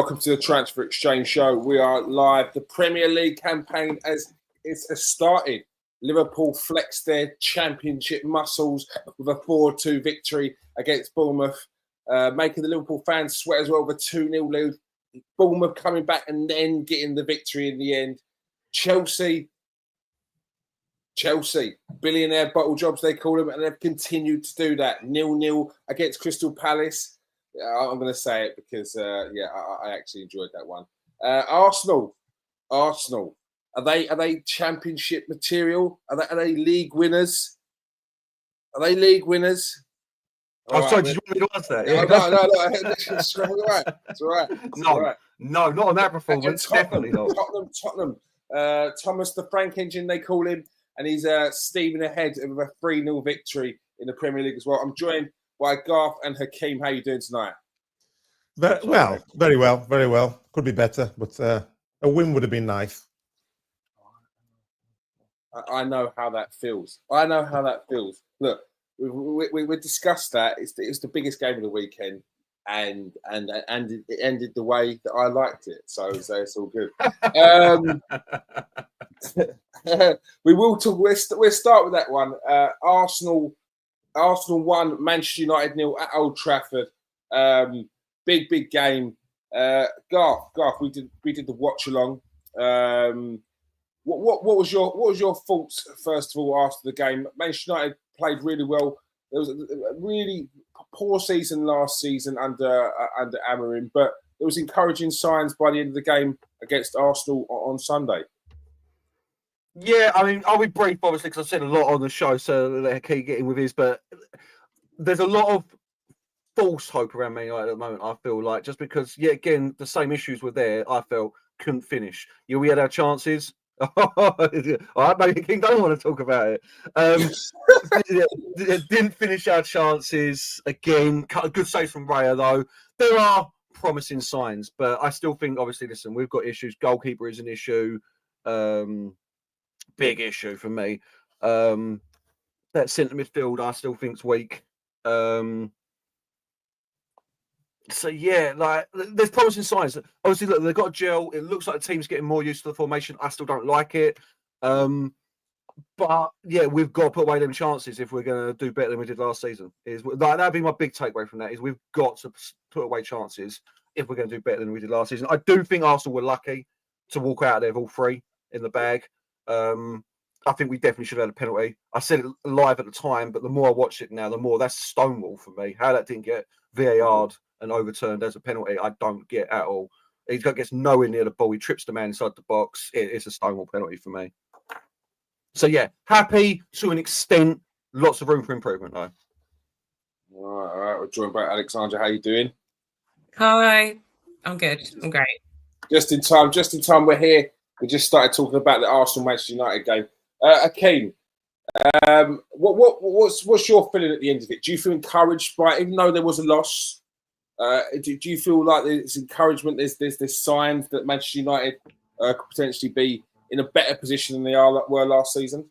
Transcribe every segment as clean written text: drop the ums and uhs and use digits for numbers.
welcome to the Transfer Exchange Show. We are live. The Premier League campaign has started. Liverpool flexed their championship muscles with a 4-2 victory against Bournemouth, making the Liverpool fans sweat as well with a 2-0 lead. Bournemouth coming back and then getting the victory in the end. Chelsea, billionaire bottle jobs they call them, and they've continued to do that. 0-0 against Crystal Palace. I'm going to say it because, I actually enjoyed that one. Arsenal. Are they championship material? Are they league winners? Are they league winners? Sorry, did you want me to answer that? Yeah. No. It's all right. It's all right. No, not on that performance. Definitely not. Tottenham. Thomas the Frank Engine, they call him, and he's steaming ahead with a 3-0 victory in the Premier League as well. I'm joined by Garth and Hakeem. How are you doing tonight? Very well. Could be better, but a win would have been nice. I know how that feels. Look, we discussed that. It's the biggest game of the weekend, and it ended the way that I liked it. So it's all good. We will talk. We'll start with that one. Arsenal 1, Manchester United 0 at Old Trafford. Big game. Garth, we did the watch along. What was your thoughts first of all after the game? Manchester United played really well. There was a really poor season last season under Amorim, but there was encouraging signs by the end of the game against Arsenal on Sunday. Yeah, I mean, I'll be brief, obviously, because I've said a lot on the show, so let Hakeem get in with his. But there's a lot of false hope around Man United at the moment, I feel like, just because, again, the same issues were there, I felt, couldn't finish. We had our chances. All right, maybe King don't want to talk about it. Didn't finish our chances. Again, good saves from Raya, though. There are promising signs, but I still think, obviously, listen, we've got issues. Goalkeeper is an issue. Big issue for me. That centre midfield, I still think's weak. There's promising signs. Obviously, look, they've got a gel. It looks like the team's getting more used to the formation. I still don't like it. But we've got to put away them chances if we're going to do better than we did last season. That'd be my big takeaway from that, is we've got to put away chances if we're going to do better than we did last season. I do think Arsenal were lucky to walk out there with all three in the bag. I think we definitely should have had a penalty. I said it live at the time, but the more I watch it now, the more that's Stonewall for me. How that didn't get VAR'd and overturned as a penalty, I don't get at all. He gets nowhere near the ball. He trips the man inside the box. It's a Stonewall penalty for me. So, happy to an extent. Lots of room for improvement, though. All right. We're joined by Alexandra. How you doing? Hi. I'm good. I'm great. Just in time. We're here. We just started talking about the Arsenal-Manchester United game. Hakeem, what's your feeling at the end of it? Do you feel encouraged by it, even though there was a loss? Do you feel like there's encouragement? There's signs that Manchester United could potentially be in a better position than they were last season?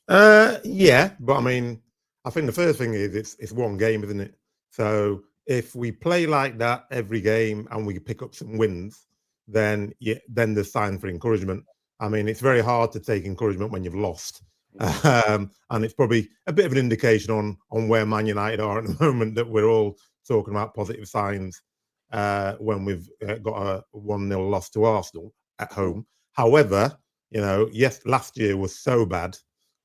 But I mean, I think the first thing is it's one game, isn't it? So if we play like that every game and we pick up some wins, then there's sign for encouragement. I mean, it's very hard to take encouragement when you've lost. And it's probably a bit of an indication on where Man United are at the moment, that we're all talking about positive signs when we've got a 1-0 loss to Arsenal at home. However, last year was so bad.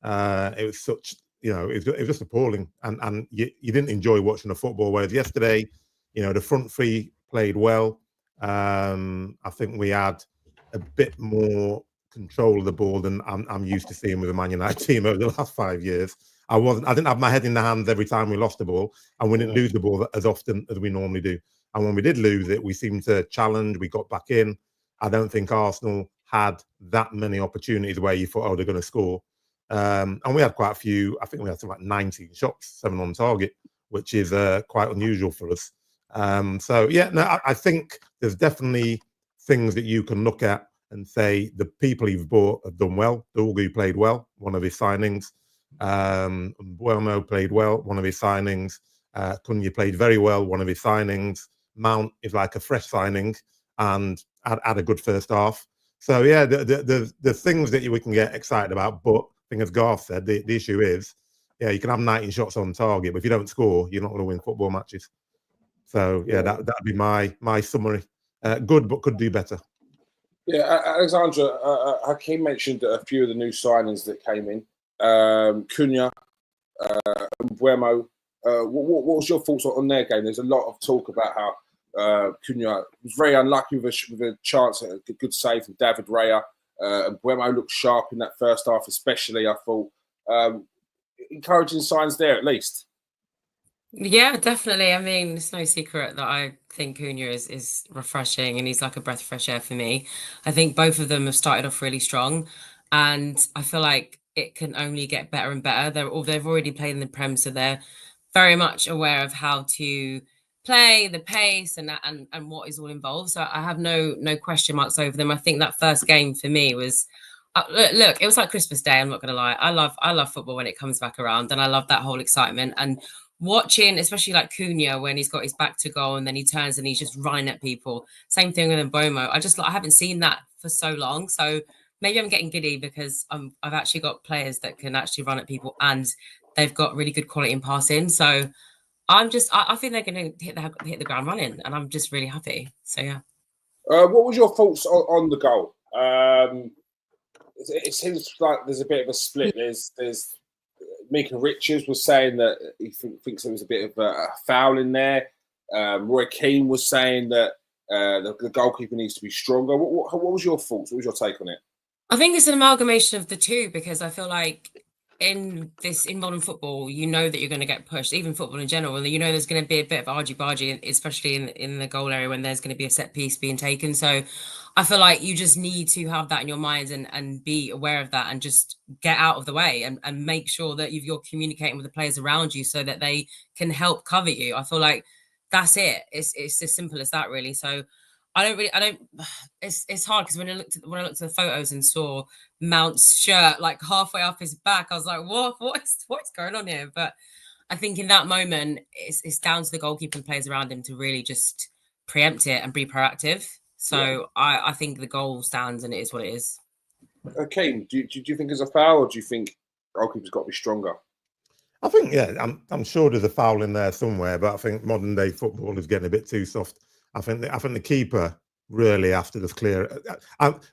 It was such, it was just appalling. And you didn't enjoy watching the football. Whereas yesterday, the front three played well. I think we had a bit more control of the ball than I'm used to seeing with a Man United team over the last 5 years. I didn't have my head in the hands every time we lost the ball, and we didn't lose the ball as often as we normally do. And when we did lose it, we seemed to challenge. We got back in. I don't think Arsenal had that many opportunities where you thought, they're going to score. And we had quite a few. I think we had something like 19 shots, 7 on target, which is quite unusual for us. I think there's definitely things that you can look at and say the people you've bought have done well. Dorgu played well, one of his signings. Bueno played well, one of his signings. Cunha played very well, one of his signings. Mount is like a fresh signing. and had a good first half. So yeah, the things that we can get excited about, but I think as Garth said, the issue is, yeah, you can have 19 shots on target, but if you don't score, you're not going to win football matches. So yeah, that'd be my summary. Good, but could do better. Yeah, Alexandra, Hakeem mentioned a few of the new signings that came in. Cunha, Buemo. What was your thoughts on their game? There's a lot of talk about how Cunha was very unlucky with a chance at a good save from David Raya. And Buemo looked sharp in that first half, especially, I thought. Encouraging signs there, at least. Yeah, definitely. I mean, it's no secret that I think Cunha is refreshing and he's like a breath of fresh air for me. I think both of them have started off really strong, and I feel like it can only get better and better. They've already played in the Prem, so they're very much aware of how to play, the pace, and what is all involved. So I have no question marks over them. I think that first game for me was. Look, it was like Christmas Day. I'm not gonna lie. I love football when it comes back around, and I love that whole excitement. And watching, especially like Cunha, when he's got his back to goal and then he turns and he's just running at people. Same thing with Mbomo. I haven't seen that for so long. So maybe I'm getting giddy because I've actually got players that can actually run at people and they've got really good quality in passing. So I think they're going to hit the ground running, and I'm just really happy. So yeah. What was your thoughts on the goal? It seems like there's a bit of a split. There's Mika Richards was saying that he thinks there was a bit of a foul in there. Roy Keane was saying that the goalkeeper needs to be stronger. What was your thoughts? What was your take on it? I think it's an amalgamation of the two, because I feel like in modern football, you know that you're going to get pushed, even football in general, and you know there's going to be a bit of argy-bargy, especially in the goal area when there's going to be a set piece being taken. So I feel like you just need to have that in your mind and be aware of that and just get out of the way and make sure that you're communicating with the players around you so that they can help cover you. I feel like that's it. It's as simple as that, really. So it's hard because when I looked at the photos and saw Mount's shirt like halfway up his back, I was like, what's going on here? But I think in that moment, it's down to the goalkeeper and players around him to really just preempt it and be proactive. So yeah. I think the goal stands and it is what it is. Okay, do you think it's a foul, or do you think goalkeeper's got to be stronger? I think, I'm sure there's a foul in there somewhere, but I think modern day football is getting a bit too soft. I think the keeper really has to just clear.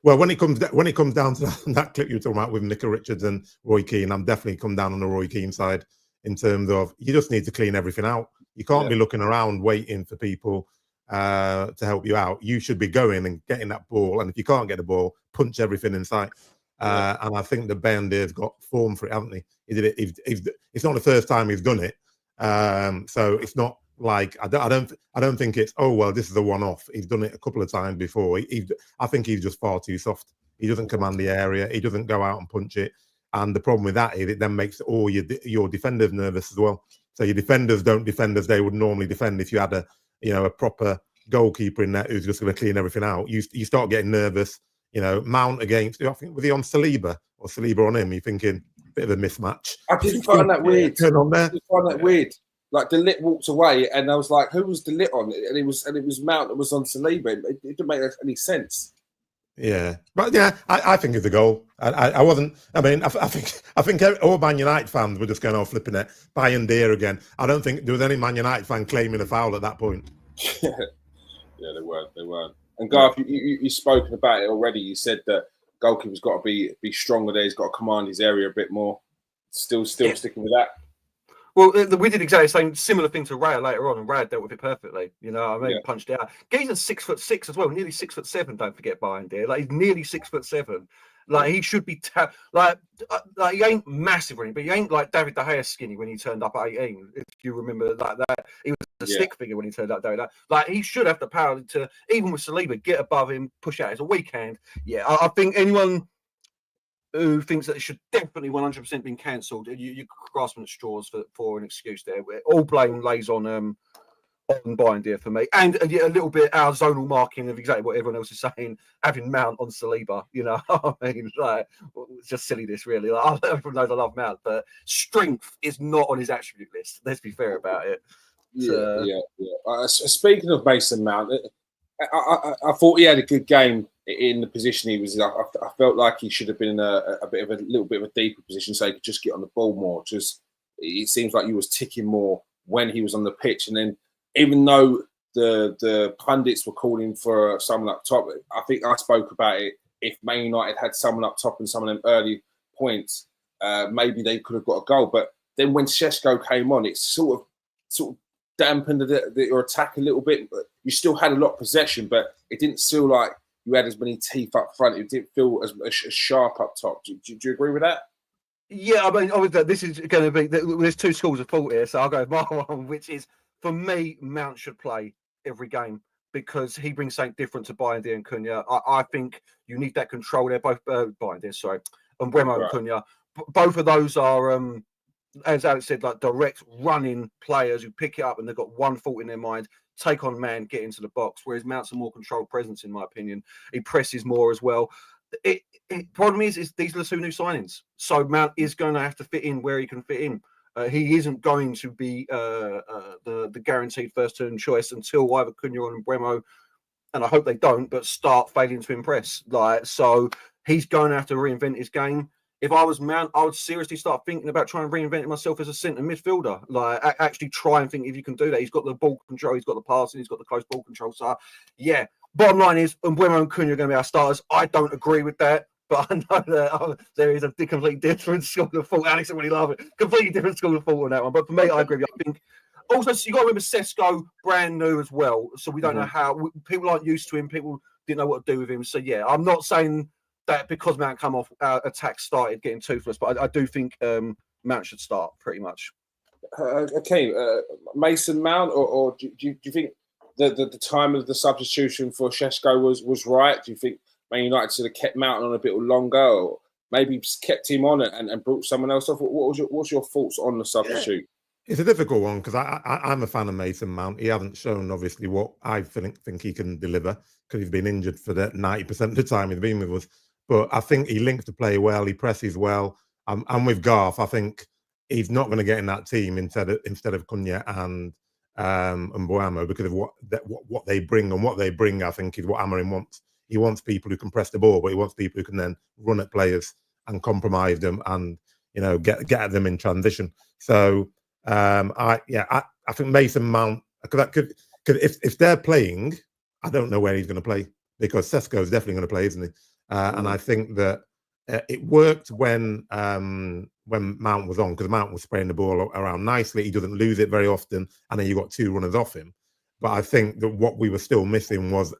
Well, when it comes down to that clip you were talking about with Mika Richards and Roy Keane, I'm definitely come down on the Roy Keane side in terms of you just need to clean everything out. You can't be looking around waiting for people to help you out. You should be going and getting that ball, and if you can't get the ball, punch everything in sight. And I think the Bandir's got form for it, haven't he? He did it. It's not the first time he's done it, so it's not like I don't think it's this is a one-off. He's done it a couple of times before. I think he's just far too soft. He doesn't command the area. He doesn't go out and punch it. And the problem with that is it then makes all your defenders nervous as well. So your defenders don't defend as they would normally defend if you had a proper goalkeeper in there who's just going to clean everything out. You start getting nervous. Mount against, I think, was he on Saliba or Saliba on him? You're thinking a bit of a mismatch. I just find that weird. Turn on there. I just find that weird. Like De Ligt walked away, and I was like, "Who was De Ligt on?" And it was Mount that was on Saliba. It didn't make any sense. Yeah, but yeah, I think it's a goal. I wasn't. I mean, I think all Man United fans were just going, flipping it, Bandir again. I don't think there was any Man United fan claiming a foul at that point. Yeah, they weren't. And Garth, you've spoken about it already. You said that goalkeeper's got to be stronger there. He's got to command his area a bit more. Still sticking with that. Well, we did exactly the same similar thing to Raya later on, and Raya dealt with it perfectly. Punched it out. Geezer's 6'6" as well, nearly 6'7". Don't forget Bandir. Like he's nearly 6'7". Like he should be like he ain't massive or anything, but he ain't like David De Gea skinny when he turned up at 18. If you remember like that, he was a stick figure when he turned up. Like he should have the power to, even with Saliba, get above him, push out. It's a weak hand. Yeah, I think anyone who thinks that it should definitely 100% been cancelled, you're grasping at straws for an excuse there. All blame lays on Bandir for me, and a little bit our zonal marking of exactly what everyone else is saying, having Mount on Saliba. I mean, like, it's just silliness, really. Like, everyone knows I love Mount, but strength is not on his attribute list. Let's be fair about it. Yeah. Speaking of Mason Mount, I thought he had a good game in the position he was in. I felt like he should have been in a little bit of a deeper position so he could just get on the ball more. Just it seems like he was ticking more when he was on the pitch. And then even though the pundits were calling for someone up top, I think I spoke about it. If Man United had someone up top and some of them early points, maybe they could have got a goal. But then when Šeško came on, it sort of dampened your attack a little bit. But you still had a lot of possession, but it didn't feel like you had as many teeth up front. It didn't feel as sharp up top. Do you agree with that? Yeah, I mean, obviously, this is going to be. There's two schools of thought here, so I'll go with my one, which is for me, Mount should play every game because he brings something different to Bayern and Cunha. I think you need that control there. Both Bayern, sorry, and Mbeumo and Cunha. Both of those are, as Alex said, like direct running players who pick it up and they've got one thought in their mind: take on man, get into the box. Whereas Mount's a more controlled presence, in my opinion. He presses more as well. Problem is these are the two new signings. So Mount is going to have to fit in where he can fit in. He isn't going to be the guaranteed first-turn choice until either Cunha or Mbeumo, and I hope they don't, but start failing to impress. So he's going to have to reinvent his game. If I was Mount, I would seriously start thinking about trying to reinvent myself as a centre midfielder. Actually try and think if you can do that. He's got the ball control, he's got the passing, he's got the close ball control. So, yeah. Bottom line is, Mbeumo and Cunha are going to be our starters. I don't agree with that, but I know that there is a completely different school of thought. Alex will really love it. Completely different school of thought on that one. But for me, I agree with you. I think also you got to remember Šeško, brand new as well. So we don't know how people aren't used to him. People didn't know what to do with him. So yeah, I'm not saying that because Mount come off attack started getting toothless, but I do think Mount should start pretty much. Okay, Mason Mount, or do you think the time of the substitution for Šeško was right? Do you think Man United should have kept Mount on a bit longer, or maybe kept him on and brought someone else off? What's your thoughts on the substitute? Yeah. It's a difficult one because I'm a fan of Mason Mount. He hasn't shown obviously what I think he can deliver because he's been injured for the 90% of the time he's been with us. But I think he links to play well. He presses well. And with Garth, I think he's not going to get in that team instead of Cunha and Mbeumo because of what they bring, and what they bring, I think, is what Amorim wants. He wants people who can press the ball, but he wants people who can then run at players and compromise them and get them in transition. So I think Mason Mount could if they're playing, I don't know where he's going to play because Šeško is definitely going to play, isn't he? And I think that it worked when Mount was on because Mount was spraying the ball around nicely. He doesn't lose it very often, and then you got two runners off him. But I think that what we were still missing was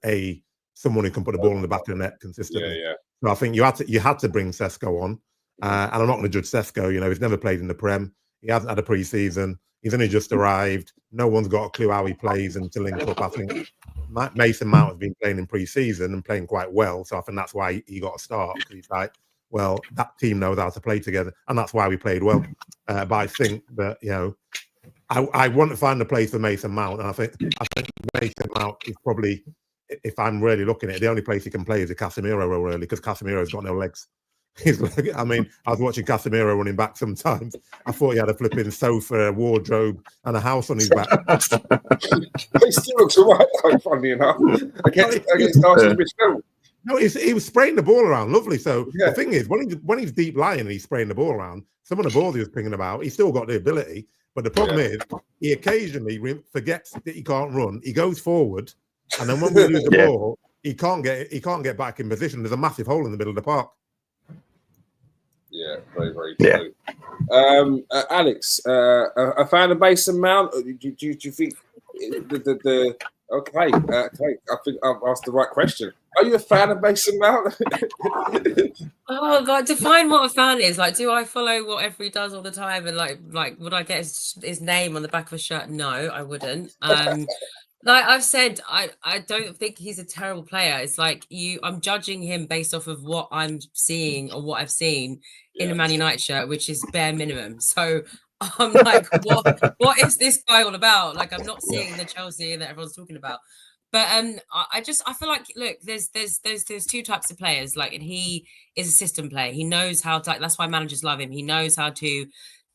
someone who can put the ball in the back of the net consistently. Yeah. So I think you had to bring Šeško on, and I'm not going to judge Šeško. He's never played in the Prem. He hasn't had a pre-season. He's only just arrived. No one's got a clue how he plays and to link up. I think Mason Mount has been playing in pre-season and playing quite well. So I think that's why he got a start. He's like, well, that team knows how to play together, and that's why we played well. But I think that I want to find a place for Mason Mount, and I think Mason Mount is probably, if I'm really looking at it, the only place he can play is a Casemiro role, really, because Casemiro's got no legs. He's like, I was watching Casemiro running back sometimes. I thought he had a flipping sofa, a wardrobe, and a house on his back. He still looks all right, though, funny enough. Against Arsenal midfield. No, he was spraying the ball around, lovely. So the thing is, when he's deep lying and he's spraying the ball around, some of the balls he was pinging about, he's still got the ability. But the problem is, he occasionally forgets that he can't run. He goes forward, and then when we lose the ball, he can't get back in position. There's a massive hole in the middle of the park. Yeah, very, very true. Yeah. Alex, a fan of Mason Mount? Do you think Okay. I think I've asked the right question. Are you a fan of Mason Mount? Oh God, define what a fan is. Like, do I follow whatever he does all the time? And like, would I get his name on the back of a shirt? No, I wouldn't. Like I've said, I don't think he's a terrible player. It's like I'm judging him based off of what I'm seeing or what I've seen in a Man United shirt, which is bare minimum. So I'm like, what is this guy all about? Like, I'm not seeing the Chelsea that everyone's talking about. But I feel like, look, there's two types of players. Like, and he is a system player. He knows how to. That's why managers love him. He knows how to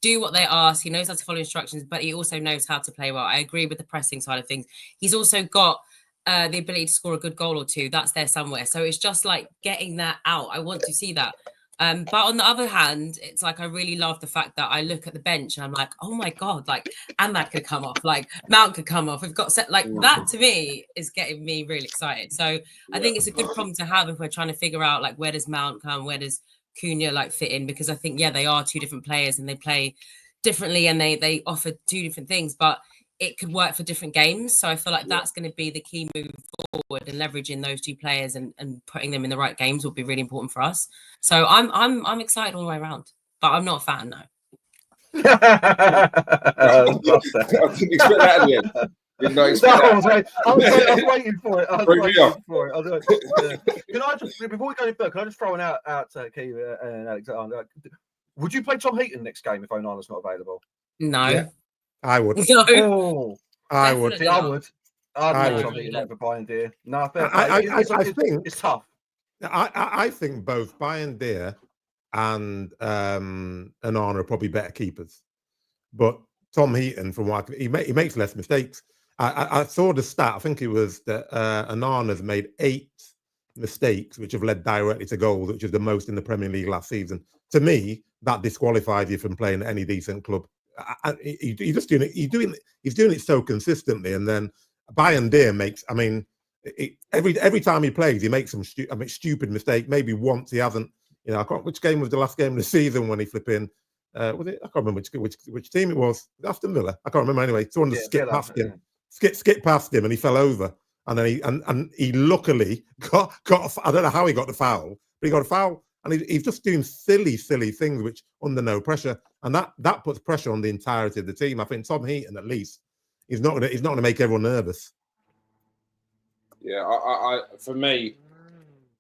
do what they ask. He knows how to follow instructions, but he also knows how to play well. I agree with the pressing side of things. He's also got the ability to score a good goal or two. That's there somewhere. So it's just like getting that out. I want to see that. But on the other hand, it's like I really love the fact that I look at the bench and I'm like, oh my God, like, and that could come off, like Mount could come off. We've got set like that to me is getting me really excited. So I think it's a good problem to have if we're trying to figure out like where does Mount come, where does Cunha like fit in, because I think they are two different players and they play differently and they offer two different things, but it could work for different games. So I feel like that's going to be the key moving forward, and leveraging those two players and putting them in the right games will be really important for us. So I'm excited all the way around, but I'm not a fan, no. I didn't expect that at the end. Did not expect that. I was waiting for it. Can I just, before we go any further, can I just throw one out to Keith and Alexander? Would you play Tom Heaton next game if Onana's not available? No. Yeah, I would. No. Oh, I would. see, I would. I'd would. Tom Heaton over Bayern Deer. No, I think it's tough. I think both Bayern Deer and Onana are probably better keepers, but Tom Heaton, from what he makes less mistakes. I saw the stat. I think it was that Onana's made 8 mistakes, which have led directly to goals, which is the most in the Premier League last season. To me, that disqualifies you from playing at any decent club. He's just doing it. He's doing it so consistently, and then Bayern Deer makes. I mean, every time he plays, he makes some stupid mistake. Maybe once he hasn't. You know, I can't. Which game was the last game of the season when he flipped in? Was it? I can't remember which team it was. Aston Villa. I can't remember anyway. Someone just skipped past him. Skip past him, and he fell over. And then he luckily got. I don't know how he got the foul, but he got a foul, and he's just doing silly things, which under no pressure, and that puts pressure on the entirety of the team. I think Tom Heaton, at least, he's not going to make everyone nervous. Yeah, I for me,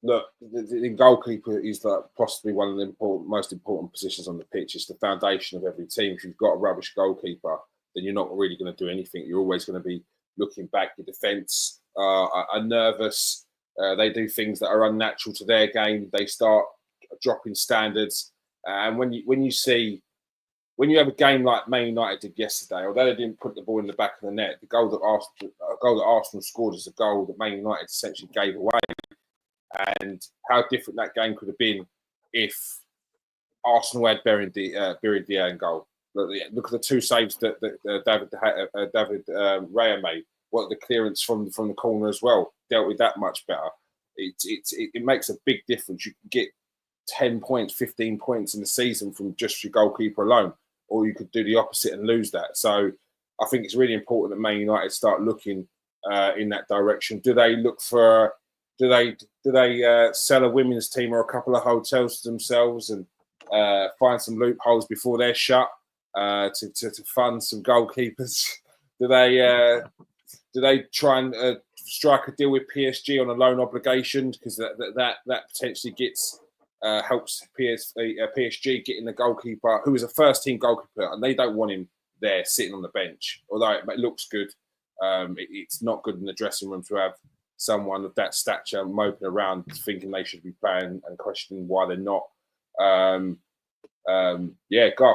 look, the goalkeeper is like possibly one of the most important positions on the pitch. It's the foundation of every team. If you've got a rubbish goalkeeper, then you're not really going to do anything. You're always going to be looking back. Your defence are nervous. They do things that are unnatural to their game. They start dropping standards. And when you have a game like Man United did yesterday, although they didn't put the ball in the back of the net, the goal that Arsenal scored is a goal that Man United essentially gave away. And how different that game could have been if Arsenal had buried the in goal. Look at the 2 saves that David Raya made. What the clearance from the corner as well dealt with that much better. It makes a big difference. You can get 10 points, 15 points in the season from just your goalkeeper alone, or you could do the opposite and lose that. So I think it's really important that Man United start looking in that direction. Do they look for? Do they sell a women's team or a couple of hotels to themselves and find some loopholes before they're shut to fund some goalkeepers? Do they try and strike a deal with PSG on a loan obligation, because that potentially gets helps PSG getting the goalkeeper who is a first team goalkeeper, and they don't want him there sitting on the bench. Although it looks good, it's not good in the dressing room to have someone of that stature moping around thinking they should be playing and questioning why they're not. Garth,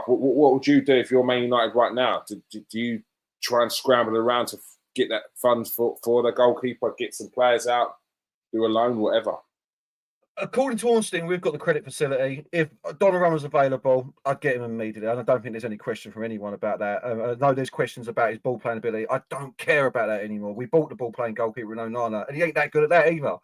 what would you do if you're Man United right now? Do you try and scramble around to get that funds for the goalkeeper, get some players out, do a loan, whatever? According to Ornstein, we've got the credit facility. If Donnarumma's available, I'd get him immediately. And I don't think there's any question from anyone about that. I know there's questions about his ball playing ability. I don't care about that anymore. We bought the ball playing goalkeeper in Onana, and he ain't that good at that either.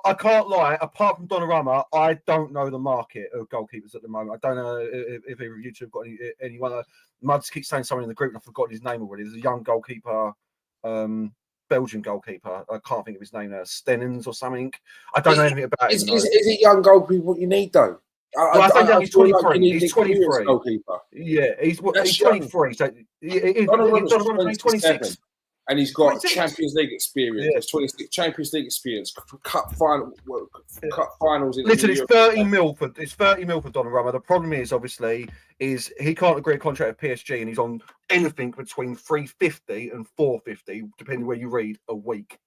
I can't lie. Apart from Donnarumma, I don't know the market of goalkeepers at the moment. I don't know if either of you two have got anyone. Muds keeps saying someone in the group, and I've forgotten his name already. There's a young goalkeeper. Belgian goalkeeper. I can't think of his name now. Stenens or something. I don't know anything about him. Is it young goalkeeper what you need though? I think he's 23. He's 23. Goalkeeper. Yeah, he's 23. So he's 26. And he's got Champions League experience. There's 26 Champions League experience. Cup finals. Listen, it's 30 mil for Donnarumma. The problem is, obviously, he can't agree a contract with PSG, and he's on anything between 350 and 450, depending where you read, a week.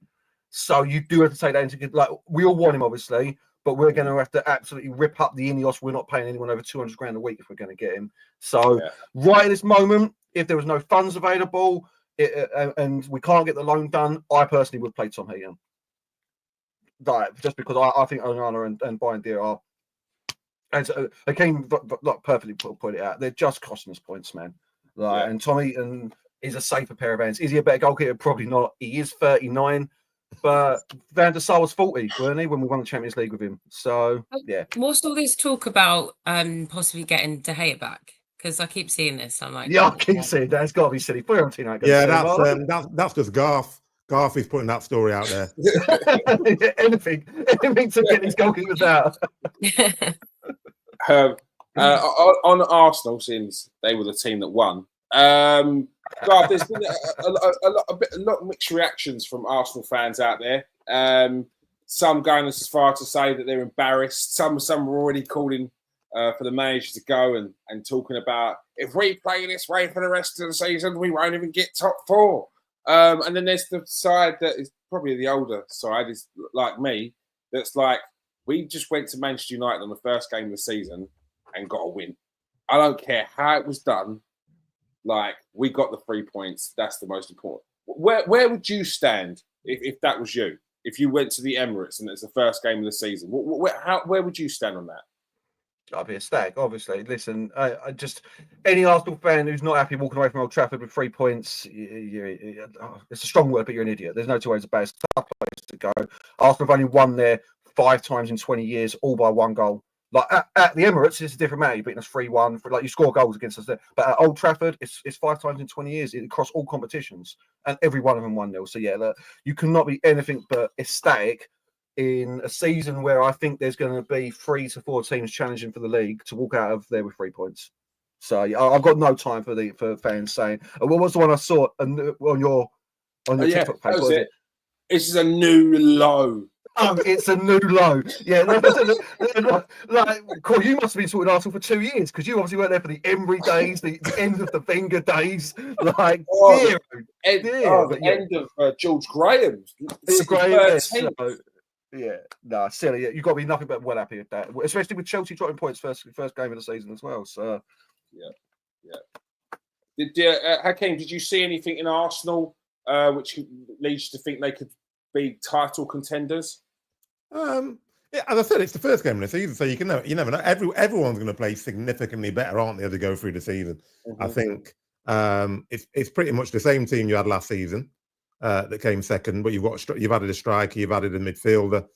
So you do have to take that into like we all want him, obviously, but we're going to have to absolutely rip up the Ineos. We're not paying anyone over 200 grand a week if we're going to get him. So right at this moment, if there was no funds available and we can't get the loan done, I personally would play Tom Heaton. Just because I think Onana and Bindia are, and Hakeem perfectly put it out. They're just costing us points, man. And Tom Heaton is a safer pair of hands. Is he a better goalkeeper? Probably not. He is 39, but Van der Sar was 40, weren't he, when we won the Champions League with him? So yeah. What's all this talk about possibly getting De Gea back? Because I keep seeing this. I'm like, I keep seeing that. It's got to be silly. That's just Garth. Garth is putting that story out there. anything to get these goalkeepers out. On Arsenal, since they were the team that won, Garth, there's been a lot of mixed reactions from Arsenal fans out there. Some going as far to say that they're embarrassed. Some were already calling for the manager to go and talking about, if we play this way for the rest of the season, we won't even get top 4. And then there's the side that is probably the older side, is like me, that's like, we just went to Manchester United on the first game of the season and got a win. I don't care how it was done. Like, we got the 3 points. That's the most important. Where would you stand if that was you? If you went to the Emirates and it's the first game of the season, where would you stand on that? I'd be a stag, obviously. Listen, I just, any Arsenal fan who's not happy walking away from Old Trafford with 3 points, it's a strong word, but you're an idiot. There's no two ways about it. It's a tough place to go. Arsenal have only won there 5 times in 20 years, all by 1 goal. Like at the Emirates, it's a different matter. You're beating us 3-1. Like, you score goals against us there. But at Old Trafford, it's 5 times in 20 years across all competitions, and every one of them 1-0. So yeah, you cannot be anything but ecstatic in a season where I think there's going to be 3 to 4 teams challenging for the league to walk out of there with 3 points. So yeah, I've got no time for fans saying, what was the one I saw on your TikTok page? What was it? This is a new low. Oh, it's a new low. Yeah, like, Corey, you must have been sorting Arsenal for 2 years, because you obviously weren't there for the Emery days, the end of the Wenger days. Like, the end of George Graham. Silly. You've got to be nothing but well happy with that, especially with Chelsea dropping points first game of the season as well. So, Hakeem, did you see anything in Arsenal which leads you to think they could be title contenders? As I said, it's the first game of the season, so you never know. Everyone's going to play significantly better, aren't they, as they go through the season? Mm-hmm. I think it's pretty much the same team you had last season that came second, but you've added a striker, you've added a midfielder.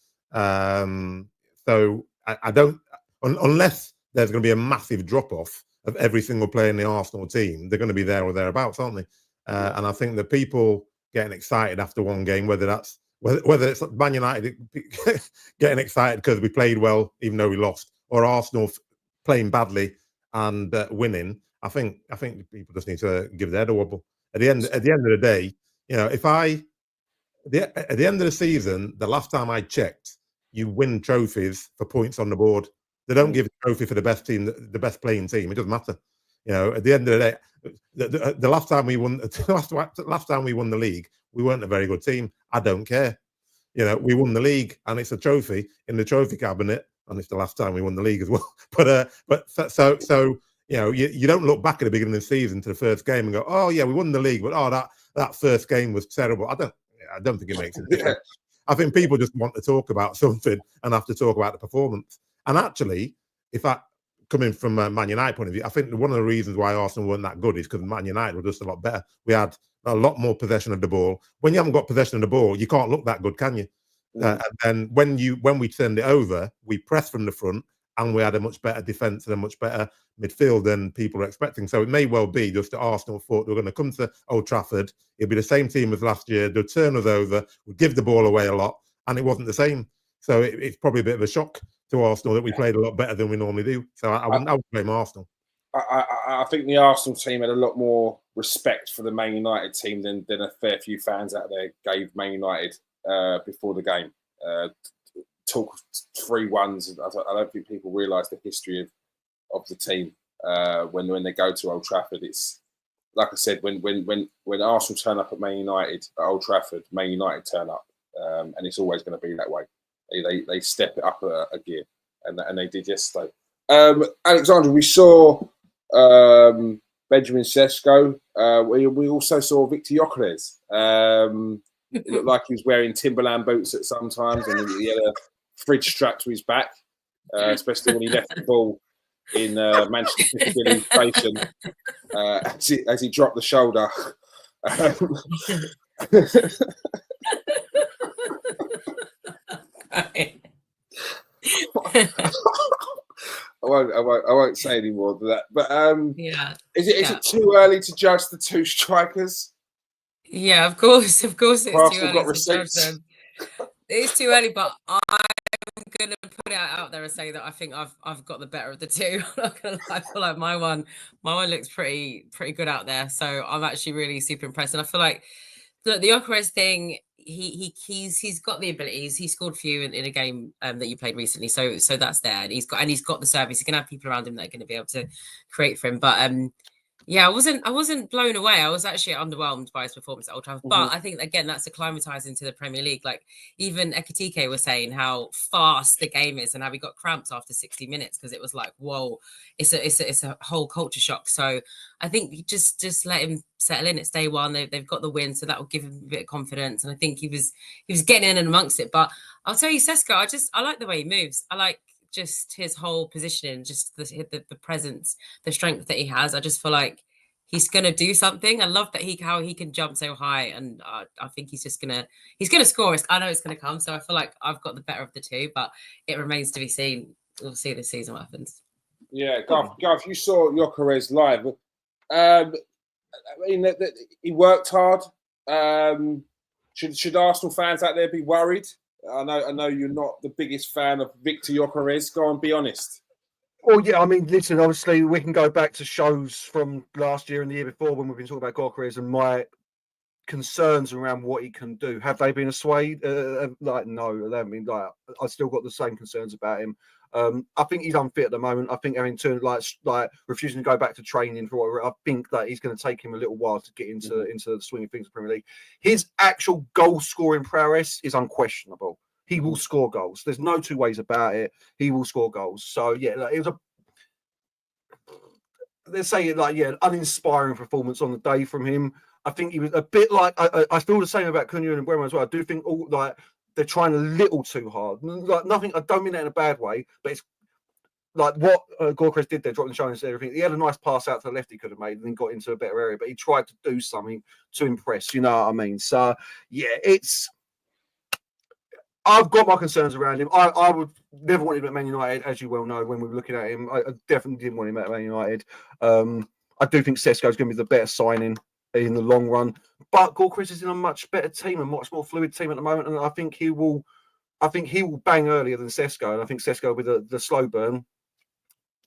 So I don't, unless there's going to be a massive drop off of every single player in the Arsenal team, they're going to be there or thereabouts, aren't they? And I think that people getting excited after one game, whether it's Man United getting excited because we played well even though we lost, or Arsenal playing badly and winning, I think people just need to give their head a wobble. At the end of the day, if at the end of the season, the last time I checked, you win trophies for points on the board. They don't give a trophy for the best team, the best playing team. It doesn't matter. At the end of the day, the last time we won, last time we won the league, we weren't a very good team. I don't care. We won the league, and it's a trophy in the trophy cabinet, and it's the last time we won the league as well. So you don't look back at the beginning of the season to the first game and go, oh yeah, we won the league, but that first game was terrible. I don't think it makes a difference. I think people just want to talk about something and have to talk about the performance. And actually, coming from a Man United point of view, I think one of the reasons why Arsenal weren't that good is because Man United were just a lot better. We had a lot more possession of the ball. When you haven't got possession of the ball, you can't look that good, can you? And then when we turned it over, we pressed from the front, and we had a much better defence and a much better midfield than people were expecting. So it may well be just that Arsenal thought they were going to come to Old Trafford. It'd be the same team as last year. They'd turn us over, would give the ball away a lot, and it wasn't the same. So it's probably a bit of a shock to Arsenal that we played a lot better than we normally do. So I would blame Arsenal. I think the Arsenal team had a lot more respect for the Man United team than a fair few fans out there gave Man United before the game. Talk 3-1s. I don't think people realise the history of the team when they go to Old Trafford. It's like I said, when Arsenal turn up at Man United at Old Trafford, Man United turn up, and it's always going to be that way. They step it up a gear, and they did yesterday. Alexandra, we saw Benjamin Sesko. We also saw Victor Gyökeres. It looked like he was wearing Timberland boots at some times, and he had a fridge strapped to his back, especially when he left the ball in Manchester Piccadilly Station as he dropped the shoulder. I won't say any more than that. But Yeah. Is it too early to judge the two strikers? Yeah, of course it's too Arsenal got early to judge receipts. them. It's too early, but I'm gonna put it out there and say that I think I've got the better of the two. I'm not gonna lie. I feel like my one looks pretty good out there. So I'm actually really super impressed. And I feel like the Gyökeres thing, he's got the abilities. He scored for you in a game that you played recently. So that's there. And he's got the service. He can have people around him that are going to be able to create for him. But yeah, I wasn't blown away. I was actually underwhelmed by his performance at Old Trafford. But I think again that's acclimatizing to the Premier League. Like even Ekitike was saying how fast the game is and how he got cramps after 60 minutes because it was like, whoa, it's a whole culture shock. So I think you just let him settle in. It's day one. They've got the win, so that will give him a bit of confidence. And I think he was getting in and amongst it. But I'll tell you, Sesko, I like the way he moves. I like just his whole positioning, just the presence, the strength that he has. I just feel like he's gonna do something. I love that how he can jump so high, and I think he's gonna score. I know it's gonna come, so I feel like I've got the better of the two, but it remains to be seen. We'll see this season what happens. Yeah, Garth, you saw Gyökeres live. I mean, he worked hard. Should Arsenal fans out there be worried? I know you're not the biggest fan of Victor Gyökeres. Go on, be honest. Well, yeah, I mean, listen, obviously we can go back to shows from last year and the year before when we've been talking about Gyökeres and my concerns around what he can do. Have they been assuaged? No, they haven't been. I still got the same concerns about him. I think he's unfit at the moment. I think having to like refusing to go back to training for I think that he's going to take him a little while to get into the swing of things in the Premier League. His actual goal scoring prowess is unquestionable. He will score goals. There's no two ways about it. He will score goals. So yeah, it was let's say uninspiring performance on the day from him. I think he was a bit like I feel the same about Cunha and Bremer as well. I do think they're trying a little too hard. Like nothing. I don't mean that in a bad way, but it's like what Gyökeres did there, dropping the shoulders and everything. He had a nice pass out to the left he could have made and then got into a better area, but he tried to do something to impress. You know what I mean? So yeah, I've got my concerns around him. I would never want him at Man United, as you well know, when we were looking at him. I definitely didn't want him at Man United. I do think Sesko is going to be the better signing in the long run. But Gyökeres is in a much better team, a much more fluid team at the moment, and I think he will bang earlier than Sesko, and I think Sesko with the slow burn.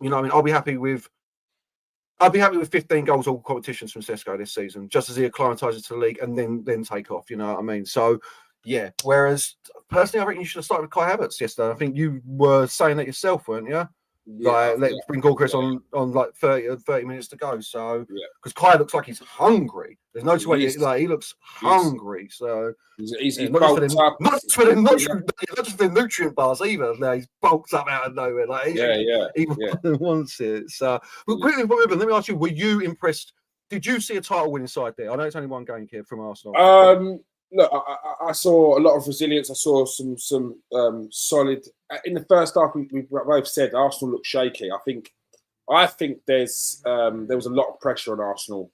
You know, I mean, I'll be happy with 15 goals all competitions from Sesko this season, just as he acclimatises to the league and then take off. You know what I mean? So. Yeah. Whereas personally, I think you should have started with Kai Havertz yesterday. I think you were saying that yourself, weren't you? Yeah. Let's bring Gyökeres on like 30 minutes to go. So because Kai looks like he's hungry. There's no two ways. Like he looks hungry. So he's not just for the nutrient bars either. No, he's bulked up out of nowhere. Like he wants it. So quickly, let me ask you: were you impressed? Did you see a title-winning side there? I know it's only one game here from Arsenal. Look, I saw a lot of resilience. I saw some solid. In the first half, we both said Arsenal looked shaky. I think there was a lot of pressure on Arsenal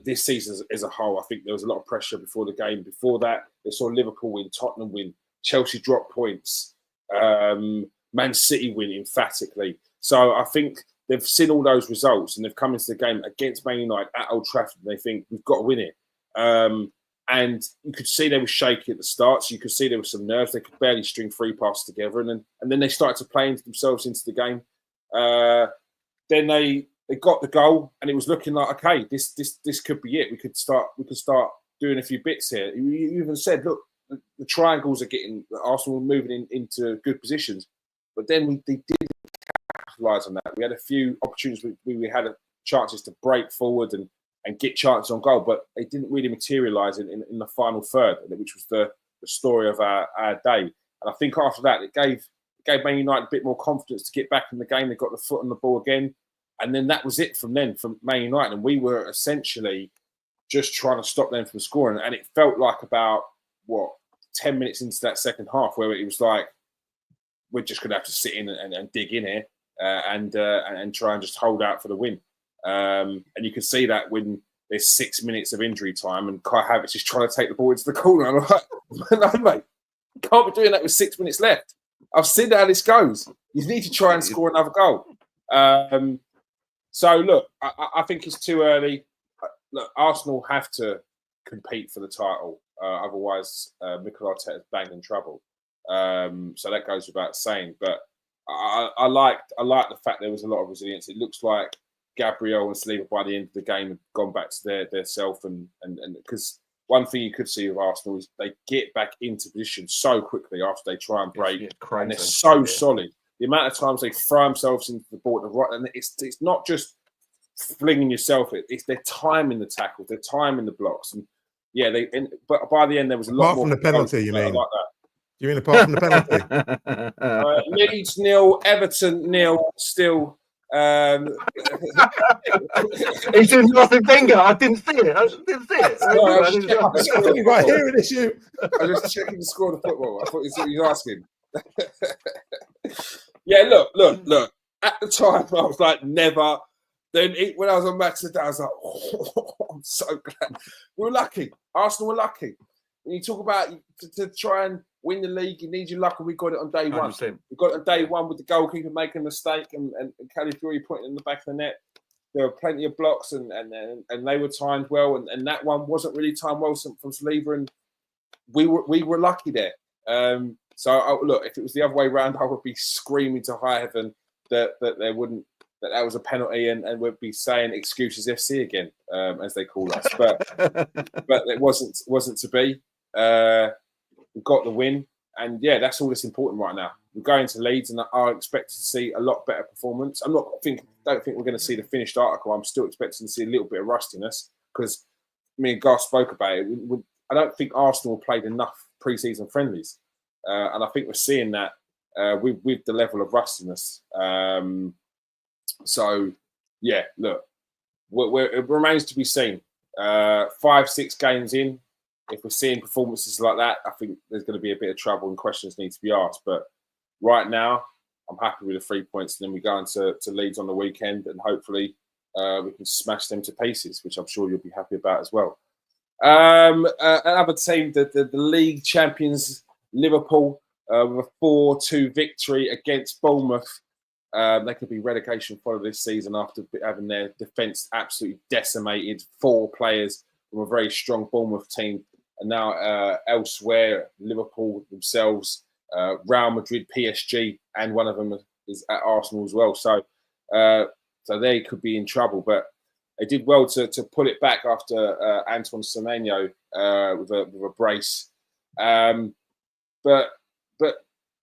this season as a whole. I think there was a lot of pressure before the game. Before that, they saw Liverpool win, Tottenham win, Chelsea drop points, Man City win emphatically. So I think they've seen all those results and they've come into the game against Man United at Old Trafford and they think we've got to win it. And you could see they were shaky at the start, so you could see there was some nerves. They could barely string 3 passes together, and then they started to play themselves into the game. Then they got the goal, and it was looking like, okay, this could be it. We could start doing a few bits here. You even said, look, the triangles are getting Arsenal moving into good positions, but then they didn't capitalise on that. We had a few opportunities. We had chances to break forward and get chances on goal, but they didn't really materialise in the final third, which was the story of our day. And I think after that, it gave Man United a bit more confidence to get back in the game. They got the foot on the ball again. And then that was it from Man United. And we were essentially just trying to stop them from scoring. And it felt like about, 10 minutes into that second half where it was like, we're just going to have to sit in and dig in here and try and just hold out for the win. And you can see that when there's 6 minutes of injury time and Kai Havertz is trying to take the ball into the corner. I'm like, no, mate, you can't be doing that with 6 minutes left. I've seen how this goes. You need to try and score another goal. So, look, I think it's too early. Look, Arsenal have to compete for the title. Otherwise, Mikel Arteta's banged in trouble. So that goes without saying. But I like the fact there was a lot of resilience. It looks like Gabriel and Saliba by the end of the game have gone back to their self. And because one thing you could see with Arsenal is they get back into position so quickly after they try and break. And they're so solid. The amount of times they throw themselves into the ball, and it's not just flinging yourself. It's their time in the tackle, their time in the blocks. And yeah, but by the end there was a lot apart more. From the penalty, you mean? Like that. You mean apart from the penalty? Leeds 0, Everton 0. Still. He's doing nothing finger. I didn't see it. I think you got hearing issue. I was just checking the score of the football. I thought he was asking. Yeah, look. At the time, I was like, never. Then when I was on Match Today, I was like, oh, I'm so glad. We were lucky. Arsenal were lucky. When you talk about to try and win the league, you need your luck, and we got it on day 1. 100%. We got it on day 1 with the goalkeeper making a mistake and Calafiori putting it in the back of the net. There were plenty of blocks and they were timed well, and that one wasn't really timed well from Saliba, and we were lucky there. So look, if it was the other way around, I would be screaming to high heaven that was a penalty, and we'd be saying excuses FC again, as they call us. But it wasn't to be. We got the win, and yeah, that's all that's important right now. We're going to Leeds, and I expect to see a lot better performance. Don't think we're going to see the finished article. I'm still expecting to see a little bit of rustiness because me and Garth spoke about it. I don't think Arsenal played enough pre-season friendlies, and I think we're seeing that with the level of rustiness. So yeah, look, it remains to be seen. 5-6 games in, if we're seeing performances like that, I think there's going to be a bit of trouble and questions need to be asked. But right now, I'm happy with the 3 points. And then we go into Leeds on the weekend, and hopefully we can smash them to pieces, which I'm sure you'll be happy about as well. Another team, the league champions, Liverpool, with a 4-2 victory against Bournemouth. They could be relegation fodder this season after having their defence absolutely decimated. 4 players from a very strong Bournemouth team. And now elsewhere, Liverpool themselves, Real Madrid, PSG, and one of them is at Arsenal as well. So they could be in trouble. But they did well to pull it back after Antoine Semenyo with a brace. But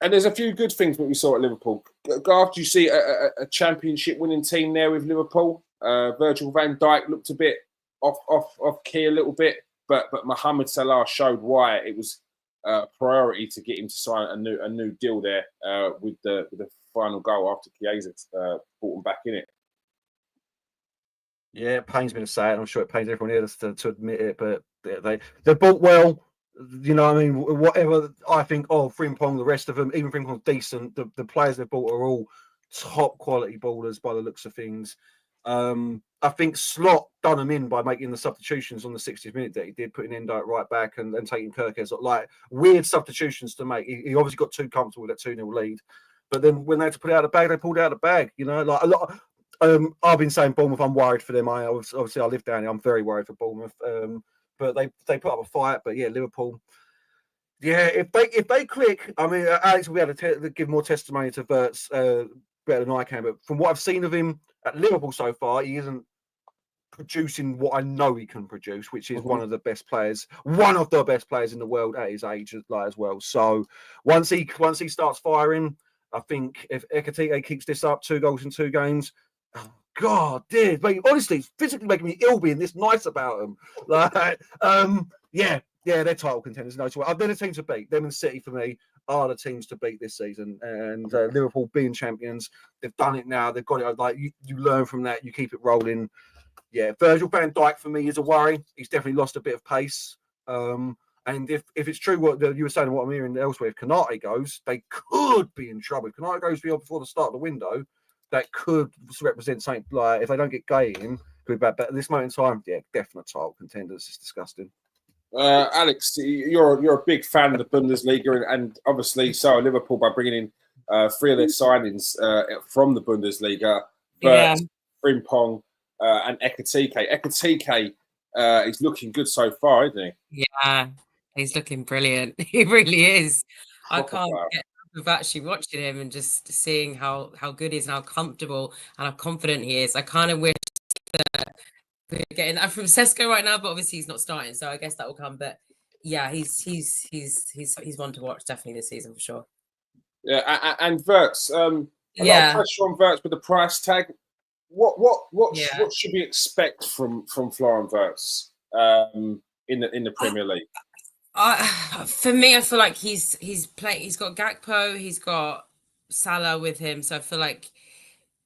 there's a few good things that we saw at Liverpool. Garth, do you see a championship winning team there with Liverpool? Virgil van Dijk looked a bit off key a little bit, but Mohamed Salah showed why it was a priority to get him to sign a new deal there with the final goal after Chiesa brought him back in it. Yeah, it pains me to say it. I'm sure it pains everyone else to admit it, but they bought well. You know, I mean, whatever I think of Frimpong, the rest of them, even Frimpong's decent. The players they've bought are all top quality ballers by the looks of things. I think Slot done them in by making the substitutions on the 60th minute that he did, putting Endike right back and taking Kirkes. Like weird substitutions to make. He obviously got too comfortable with that 2-0 lead. But then when they had to put it out of the bag, they pulled it out of the bag. You know, like a lot. I've been saying Bournemouth, I'm worried for them. Obviously I live down here. I'm very worried for Bournemouth. But they put up a fight. But yeah, Liverpool. Yeah, if they click, I mean, Alex will be able to give more testimony to Verts better than I can. But from what I've seen of him at Liverpool so far, he isn't producing what I know he can produce, which is one of the best players in the world at his age, as well. So once he starts firing, I think if Ekitike keeps this up, 2 goals in 2 games. Oh God, dude! Honestly, it's physically making me ill being this nice about them. Like, yeah, they're title contenders. No, I've been a team to beat them and City for me. are the teams to beat this season. And Liverpool being champions, they've done it now. They've got it. Like you learn from that. You keep it rolling. Yeah, Virgil van Dijk for me is a worry. He's definitely lost a bit of pace. And if it's true what you were saying, what I'm hearing elsewhere, if Konate goes, they could be in trouble. If Konate goes before the start of the window, that could represent something like if they don't get Gay in, could be bad. But at this moment in time, yeah, definite title contenders. It's disgusting. Alex, you're a big fan of the Bundesliga, and obviously so are Liverpool by bringing in 3 of their signings from the Bundesliga. But Frimpong and Ekatike. Ekatike is looking good so far, isn't he? Yeah, he's looking brilliant. He really is. I can't get enough of actually watching him and just seeing how good he is and how comfortable and how confident he is. I kind of wish that we're getting that from Sesko right now, but obviously he's not starting, so I guess that will come. But yeah, he's one to watch definitely this season for sure. Yeah, and Wirtz, a lot of pressure on Wirtz with the price tag. What should we expect from Florian Wirtz in the Premier League? For me, I feel like he's got Gakpo, he's got Salah with him, so I feel like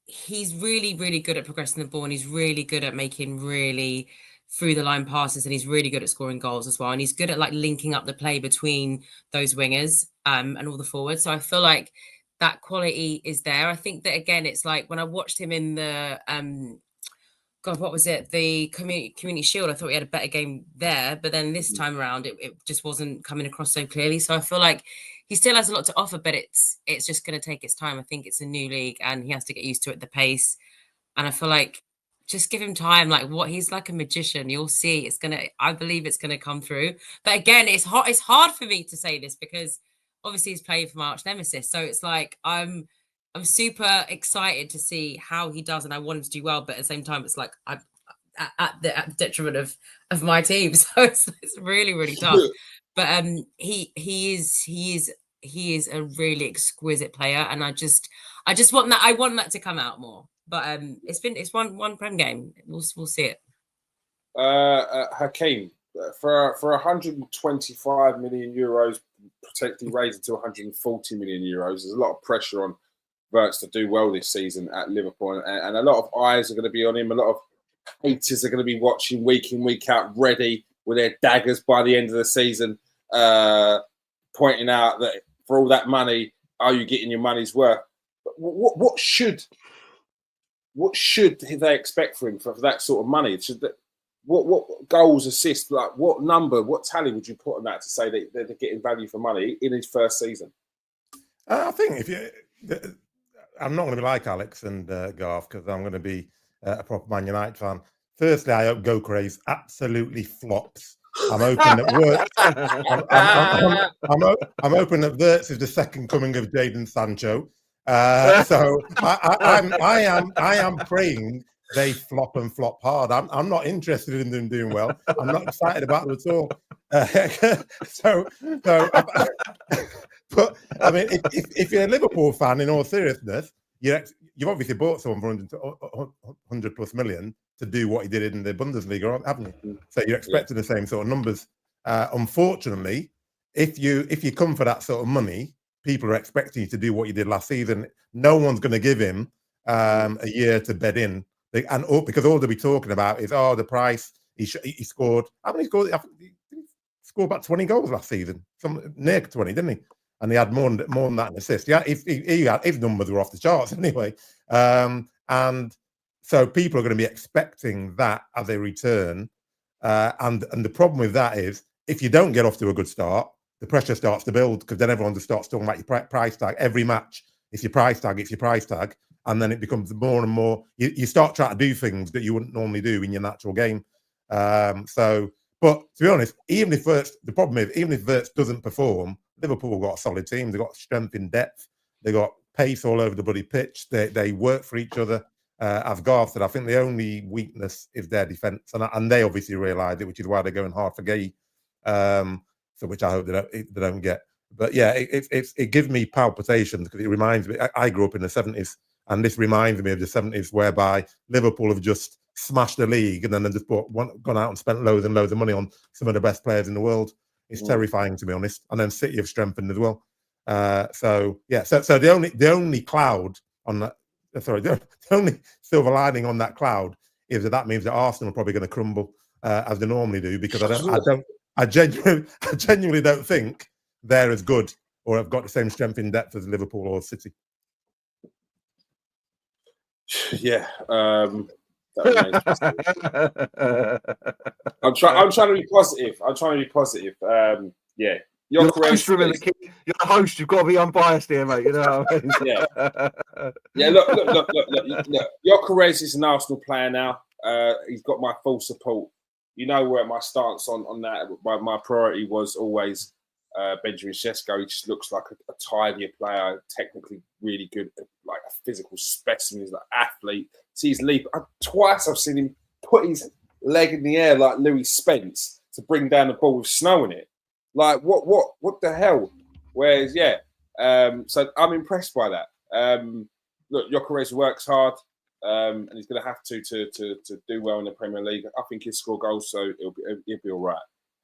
he's really, really good at progressing the ball, and he's really good at making really through the line passes, and he's really good at scoring goals as well, and he's good at like linking up the play between those wingers and all the forwards. So I feel like that quality is there. I think that again, it's like when I watched him in the what was it? The Community Shield. I thought he had a better game there, but then this time around, it just wasn't coming across so clearly. So I feel like he still has a lot to offer, but it's just going to take its time. I think it's a new league, and he has to get used to it, the pace. And I feel like just give him time. Like he's like a magician. You'll see. I believe it's gonna come through. But again, it's hard for me to say this because obviously he's playing for my arch nemesis. So it's like I'm super excited to see how he does, and I want him to do well. But at the same time, it's like I'm at the detriment of my team. So it's really, really tough. But he is a really exquisite player, and I just want that. I want that to come out more. But it's one Prem game. We'll see it. Hakeem, for 125 million euros, potentially raised to 140 million euros. There's a lot of pressure on Wirtz to do well this season at Liverpool, and a lot of eyes are going to be on him. A lot of haters are going to be watching week in, week out, ready with their daggers by the end of the season, pointing out that for all that money, are you getting your money's worth? What should they expect for him for that sort of money? What goals, assists, like what number, what tally would you put on that to say that they're getting value for money in his first season? I think I'm not going to be like Alex and Garth because I'm going to be a proper Man United fan. Firstly, I hope Gokre's absolutely flops. I'm hoping that Wirtz. I'm hoping that Wirtz is the second coming of Jadon Sancho. So I am praying they flop and flop hard. I'm not interested in them doing well. I'm not excited about them at all. But I mean, if you're a Liverpool fan, in all seriousness, you've obviously bought someone for 100 plus million to do what he did in the Bundesliga, haven't you? So you're expecting the same sort of numbers. Unfortunately, if you come for that sort of money, people are expecting you to do what you did last season. No one's going to give him a year to bed in, because all they'll be talking about is the price. He scored. How many scored? He scored about 20 goals last season, near 20, didn't he? And he had more than that in assists. Yeah, his numbers were off the charts anyway. And so people are going to be expecting that as a return. And the problem with that is if you don't get off to a good start, the pressure starts to build because then everyone just starts talking about your price tag. Every match, it's your price tag. And then it becomes more and more, you start trying to do things that you wouldn't normally do in your natural game. But to be honest, even if Wirtz doesn't perform, Liverpool have got a solid team. They've got strength in depth. They've got pace all over the bloody pitch. They work for each other. As Garth said, I think the only weakness is their defence. And they obviously realise it, which is why they're going hard for Gay. So which I hope they don't get. But yeah, it gives me palpitations because it reminds me, I grew up in the 70s, and this reminds me of the 70s whereby Liverpool have just smashed the league and then they've just gone out and spent loads and loads of money on some of the best players in the world. It's terrifying, to be honest. And then City have strengthened as well. So the only cloud on that, the only silver lining on that cloud is that means that Arsenal are probably going to crumble as they normally do, because I genuinely don't think they're as good or have got the same strength in depth as Liverpool or City. Yeah. I'm trying to be positive. Yeah. You're the host. You've got to be unbiased here, mate. You know what I mean? Yeah. Look. Gyökeres is an Arsenal player now. He's got my full support. You know where my stance on that. My priority was always Benjamin Sesko. He just looks like a tidier player, technically really good, like a physical specimen. He's like an athlete. See his leap. Twice I've seen him put his leg in the air like Louis Spence to bring down the ball with snow in it. Like what the hell? Whereas so I'm impressed by that. Look, Gyökeres works hard, and he's going to have to do well in the Premier League. I think he'll score goals, so he'll be all right.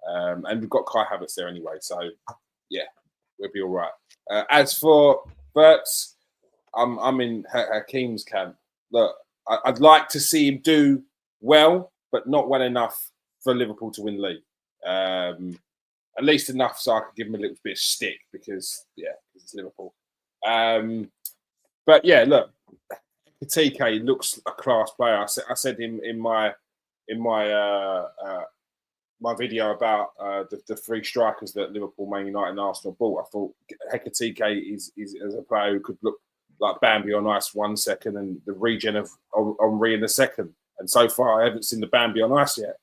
And we've got Kai Havertz there anyway, so yeah, we'll be all right. As for Verts, I'm in Hakeem's camp. Look, I'd like to see him do well, but not well enough for Liverpool to win the league. At least enough so I could give him a little bit of stick because it's Liverpool. But yeah, look, TK looks a class player. I said in my video about the three strikers that Liverpool, Man United, and Arsenal bought. I thought Ekitike is a player who could look like Bambi on ice 1 second and the regen of Henry in the second. And so far, I haven't seen the Bambi on ice yet.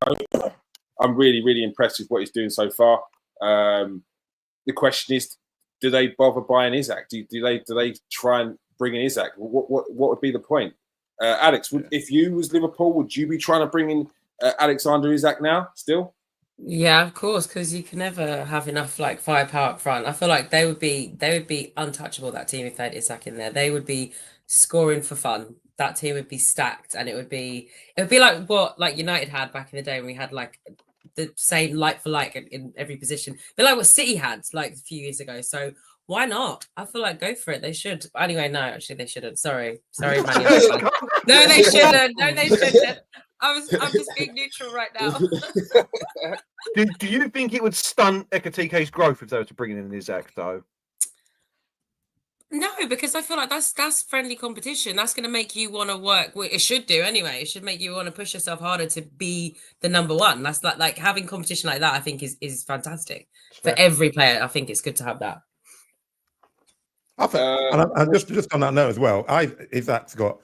So, I'm really, really impressed with what he's doing so far. The question is, do they bother buying Isak? Do they try and bring in Isak? What would be the point? Alex, if you was Liverpool, would you be trying to bring in Alexander Isak now still? Yeah, of course, because you can never have enough like firepower up front. I feel like they would be untouchable, that team, if they had Isak in there. They would be scoring for fun. That team would be stacked, and it would be like what like United had back in the day when we had like the same like for like in every position. But like what City had like a few years ago. So why not? I feel like go for it. They should. Anyway, no, actually they shouldn't. Sorry, Man United. No, they shouldn't. No, they shouldn't. I'm just being neutral right now. Do you think it would stunt Ekitike's growth if they were to bring in Isak though? No, because I feel like that's friendly competition. That's going to make you want to work. Well, it should do anyway. It should make you want to push yourself harder to be the number one. That's like having competition like that. I think is fantastic for every player. I think it's good to have that. And just on that note as well, Isak's got.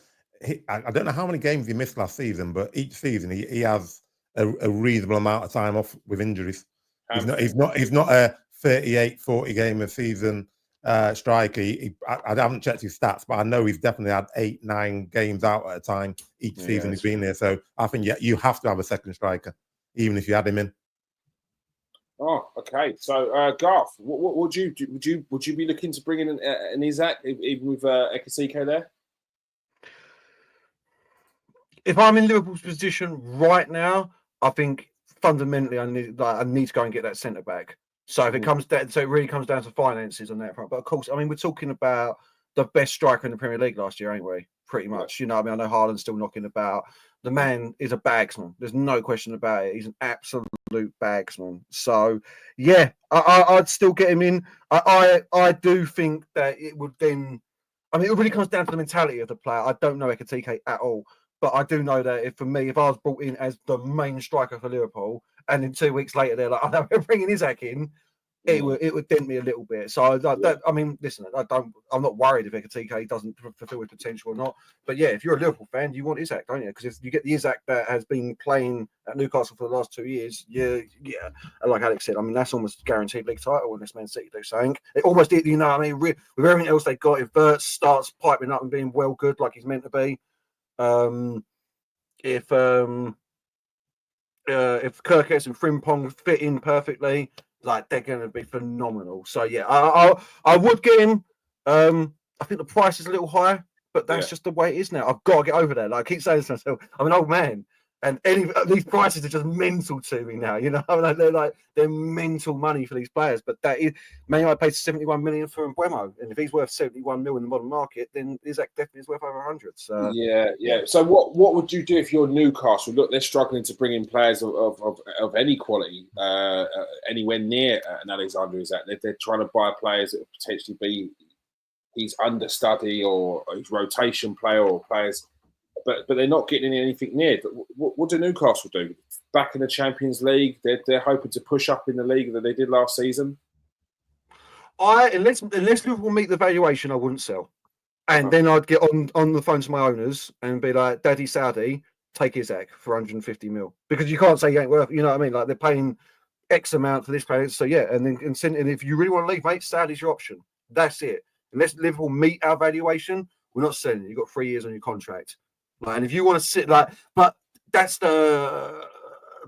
I don't know how many games he missed last season, but each season he has a reasonable amount of time off with injuries. He's not a 38, 40 game a season striker. I haven't checked his stats, but I know he's definitely had 8, 9 games out at a time each season he's been there. So I think you have to have a second striker, even if you had him in. Oh, okay. So Garth, what would you do? Would you be looking to bring in an Isak even with Ekitike there? If I'm in Liverpool's position right now, I think fundamentally I need to go and get that centre back. So if it comes down, so it really comes down to finances on that front. But of course, I mean, we're talking about the best striker in the Premier League last year, ain't we? Pretty much. You know, I mean, I know Haaland's still knocking about. The man is a bagsman. There's no question about it. He's an absolute bagsman. So yeah, I'd still get him in. I do think that it would then. I mean, it really comes down to the mentality of the player. I don't know Ekitike at all. But I do know that if I was brought in as the main striker for Liverpool, and then 2 weeks later they're like, "Oh no, we're bringing Isak in," it would dent me a little bit. So I mean, listen, I'm not worried if Ekitike doesn't fulfil his potential or not. But yeah, if you're a Liverpool fan, you want Isak, don't you? Because if you get the Isak that has been playing at Newcastle for the last 2 years, yeah. And like Alex said, I mean, that's almost guaranteed league title unless Man City do something. It almost did, you know. I mean, with everything else they got, if Verts starts piping up and being well good like he's meant to be. If Kirkes and Frimpong fit in perfectly, like they're going to be phenomenal. So yeah, I would get him. I think the price is a little high, but that's just the way it is now. I've got to get over there. Like I keep saying to myself, I'm an old man, And these prices are just mental to me now. You know, they're mental money for these players. But that is, Man United paid 71 million for Mbeumo, and if he's worth 71 million in the modern market, then Isaac definitely is worth over 100. So yeah. So what would you do if you're Newcastle? Look, they're struggling to bring in players of any quality anywhere near an Alexander Isaac. They're trying to buy players that would potentially be his understudy or his rotation player or players. But they're not getting anything near. What do Newcastle do? Back in the Champions League, they're hoping to push up in the league that they did last season. Unless Liverpool meet the valuation, I wouldn't sell. And then I'd get on the phone to my owners and be like, Daddy Saudi, take Isaac for 150 mil. Because you can't say he ain't worth, you know what I mean? Like, they're paying X amount for this player. So, yeah, and if you really want to leave, mate, Saudi's your option. That's it. Unless Liverpool meet our valuation, we're not selling. You've got 3 years on your contract. Like, and if you want to sit like, but that's the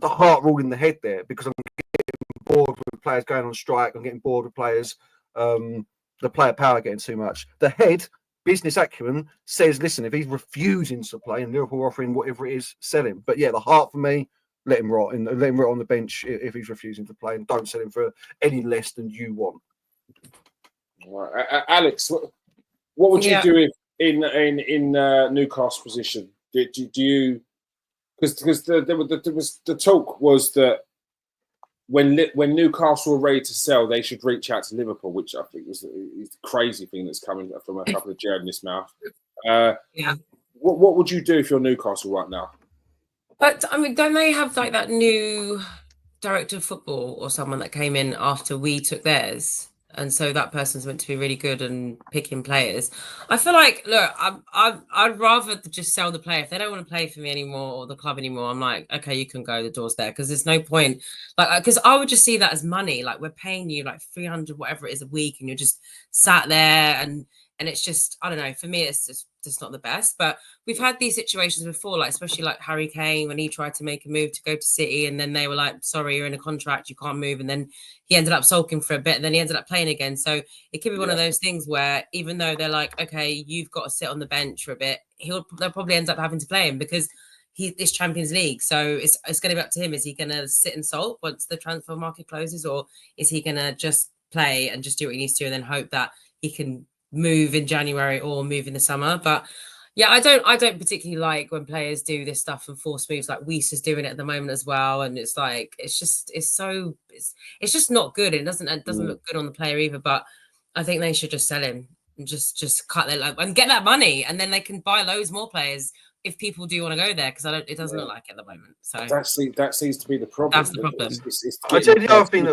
heart rule in the head there, because I'm getting bored with players going on strike. I'm getting bored with players, the player power getting too much. The head, business acumen, says, listen, if he's refusing to play and Liverpool offering whatever it is, sell him. But yeah, the heart for me, let him rot on the bench if he's refusing to play, and don't sell him for any less than you want. Right. Alex, what would you do if in Newcastle position? Do you, because the talk was that when Newcastle were ready to sell, they should reach out to Liverpool, which I think is the crazy thing that's coming from a couple of journalists' mouth. What would you do if you're Newcastle right now? But I mean, don't they have like that new director of football or someone that came in after we took theirs? And so that person's meant to be really good and picking players. I feel like, look, I'd rather just sell the player. If they don't want to play for me anymore or the club anymore, I'm like, okay, you can go, the door's there. Because there's no point. Like, because I would just see that as money. Like, we're paying you like 300, whatever it is a week, and you're just sat there and it's just, I don't know, for me, it's just not the best. But we've had these situations before, like especially like Harry Kane, when he tried to make a move to go to City, and then they were like, sorry, you're in a contract, you can't move. And then he ended up sulking for a bit, and then he ended up playing again. So it could be one of those things where even though they're like, okay, you've got to sit on the bench for a bit, they'll probably end up having to play him because it's Champions League. So it's going to be up to him. Is he going to sit and sulk once the transfer market closes, or is he going to just play and just do what he needs to and then hope that he can move in January or move in the summer? But yeah, I don't particularly like when players do this stuff and force moves, like Weiss is doing it at the moment as well. And it's like, it's just not good. It doesn't look good on the player either. But I think they should just sell him and just cut their load and get that money, and then they can buy loads more players if people do want to go there, because it doesn't look like it at the moment. So that seems to be the problem. That's the problem. I tell you the other thing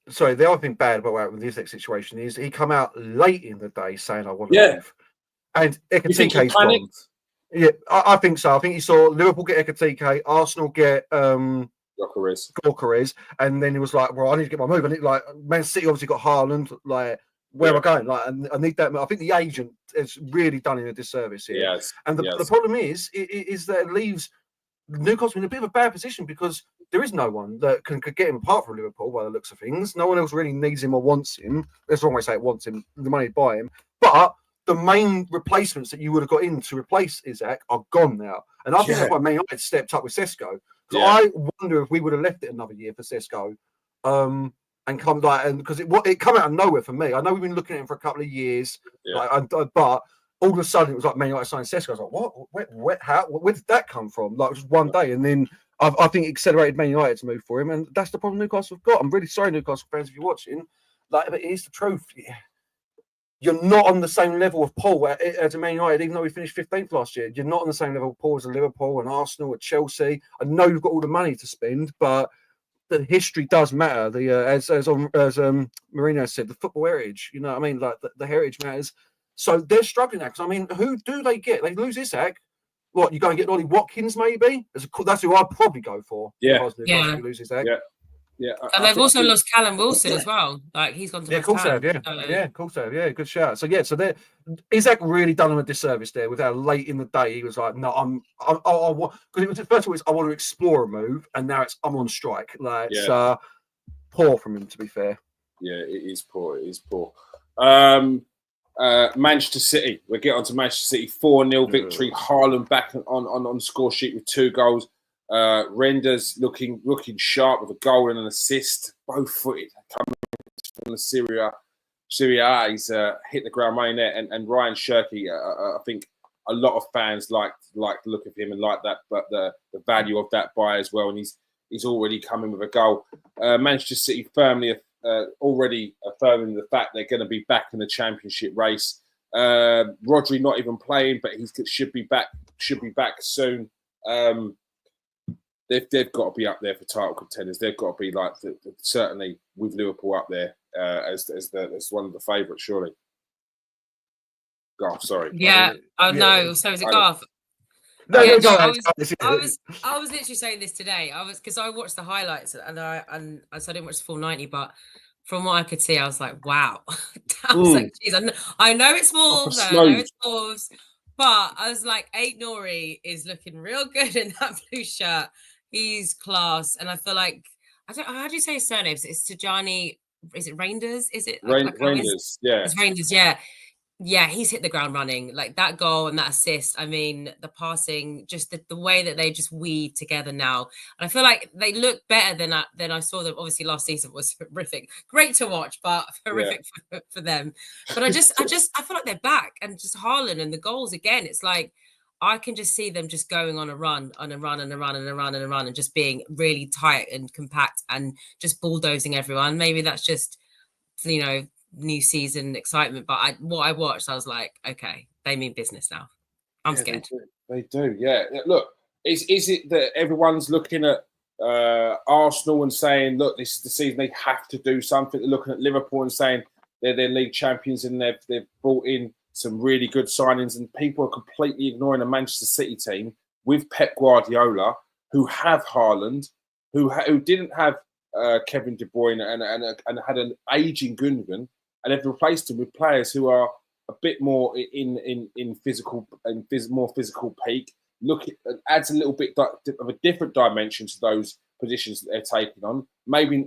sorry, the other thing bad about with this situation is he come out late in the day saying, I want to leave. And Ekatike's gone. Yeah, I think so. I think he saw Liverpool get Ekatike, Arsenal get Gyökeres, and then he was like, well, I need to get my move. And like, Man City obviously got Haaland, like, where am I going? Like, I need that. I think the agent has really done him a disservice here. Yes. And the problem is that it leaves Newcastle in a bit of a bad position, because there is no one that can get him apart from Liverpool by the looks of things. No one else really needs him or wants him. That's the wrong way to say it, wants him, the money to buy him. But the main replacements that you would have got in to replace Isaac are gone now. And I think that's why Man United stepped up with Sesko. So I wonder if we would have left it another year for Sesko. And come like, and because it come out of nowhere for me. I know we've been looking at him for a couple of years, but all of a sudden it was like Man United signed Sesko. I was like, what? Where did that come from? Like, just one day, and then I think it accelerated Man United to move for him, and that's the problem Newcastle have got. I'm really sorry, Newcastle fans, if you're watching. Like, but it is the truth. You're not on the same level of Paul as a Man United, even though we finished 15th last year. You're not on the same level of Paul as a Liverpool and Arsenal and Chelsea. I know you've got all the money to spend, but the history does matter. As Mourinho said, the football heritage. You know what I mean? Like the heritage matters. So they're struggling now. Because I mean, who do they get? They lose Isaac. What, you go and get Ollie Watkins maybe? That's who I'd probably go for. Yeah. If lose Isaac. Yeah. And they've also lost Callum Wilson as well. Like, he's gone to West Ham. Good shout. So they're Isaac really done him a disservice there with how late in the day he was like, no, because it was first of all, I want to explore a move, and now I'm on strike. Like, it's poor from him, to be fair. Yeah, it is poor. Manchester City. We'll get on to Manchester City. 4-0 victory. Haaland back on the score sheet with 2 goals. Renders looking sharp with a goal and an assist, both footed, coming from the Serie A. He's hit the ground running there, and Ryan Shirky, I think a lot of fans like the look of him and like that, but the value of that buy as well. And he's already coming with a goal. Manchester City firmly already affirming the fact they're going to be back in the Championship race. Rodri not even playing, but he should be back soon. They've got to be up there for title contenders. They've got to be like certainly with Liverpool up there as one of the favourites, surely. Garth, sorry. Yeah, no. So is it Garth? No, Yeah, go I ahead. I was literally saying this today. Because I watched the highlights and so I didn't watch the full 90, but from what I could see, I was like, wow. I was like, geez, I know it's Wolves, but I was like, Nori is looking real good in that blue shirt. He's class, and I feel like how do you say his surname? It's Tijani. Is it Reinders? Is it Reinders? Yeah, it's Reinders. Yeah. Yeah, he's hit the ground running. Like that goal and that assist. I mean, the passing, just the way that they just weave together now. And I feel like they look better than I saw them. Obviously, last season was horrific. Great to watch, but horrific for them. But I feel like they're back, and just Haaland and the goals again. It's like I can just see them just going on a run, and just being really tight and compact and just bulldozing everyone. Maybe that's just, new season excitement, but what I watched, I was like, okay, they mean business now. I'm scared. They do. Yeah. Look, is it that everyone's looking at Arsenal and saying, look, this is the season they have to do something? They're looking at Liverpool and saying they're their league champions and they've brought in some really good signings, and people are completely ignoring the Manchester City team with Pep Guardiola, who have Haaland, who didn't have Kevin De Bruyne and had an aging Gundogan, and they've replaced him with players who are a bit more in physical and more physical peak. Look, it adds a little bit of a different dimension to those positions that they're taking on. Maybe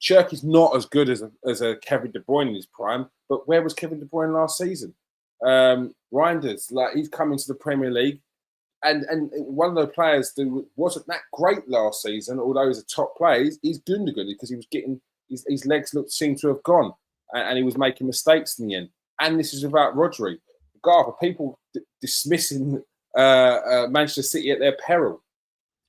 Shirky's not as good as a Kevin De Bruyne in his prime, but where was Kevin De Bruyne last season? Reinders, like, he's coming to the Premier League, and one of the players who wasn't that great last season, although he's a top player, he's Gundogan, because he was getting his legs seemed to have gone. And he was making mistakes in the end. And this is about Rodri. Garth, are people dismissing Manchester City at their peril?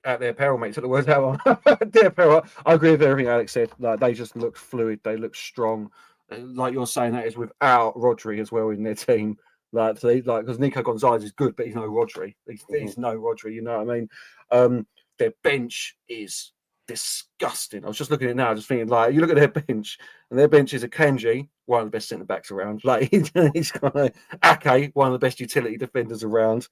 At their peril, mate. Took the words out. At their peril. I agree with everything Alex said. Like, they just look fluid. They look strong. Like you're saying, that is without Rodri as well in their team. Because Nico Gonzalez is good, but he's no Rodri. He's no Rodri. You know what I mean? Their bench is disgusting. I was just looking at it now, just thinking, like, you look at their bench, and their bench is a Kenji, one of the best centre backs around. Like, he's kind of Ake, one of the best utility defenders around.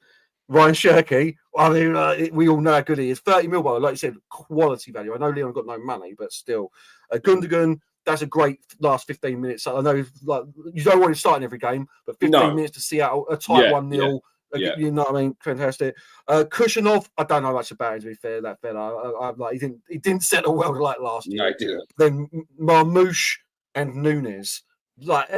Ryan Shirky, I mean, we all know how good he is. 30 mil, like you said, quality value. I know Leon got no money, but still. Gundogan, that's a great last 15 minutes. I know, like, you don't want him starting every game, but 15 minutes to see out a tight 1-0. Yeah. You know what I mean? Fantastic. Kushinov, I don't know much about him, to be fair. That fella, like, he didn't settle well like last year. No, he didn't. Then Marmouche and Nunes, like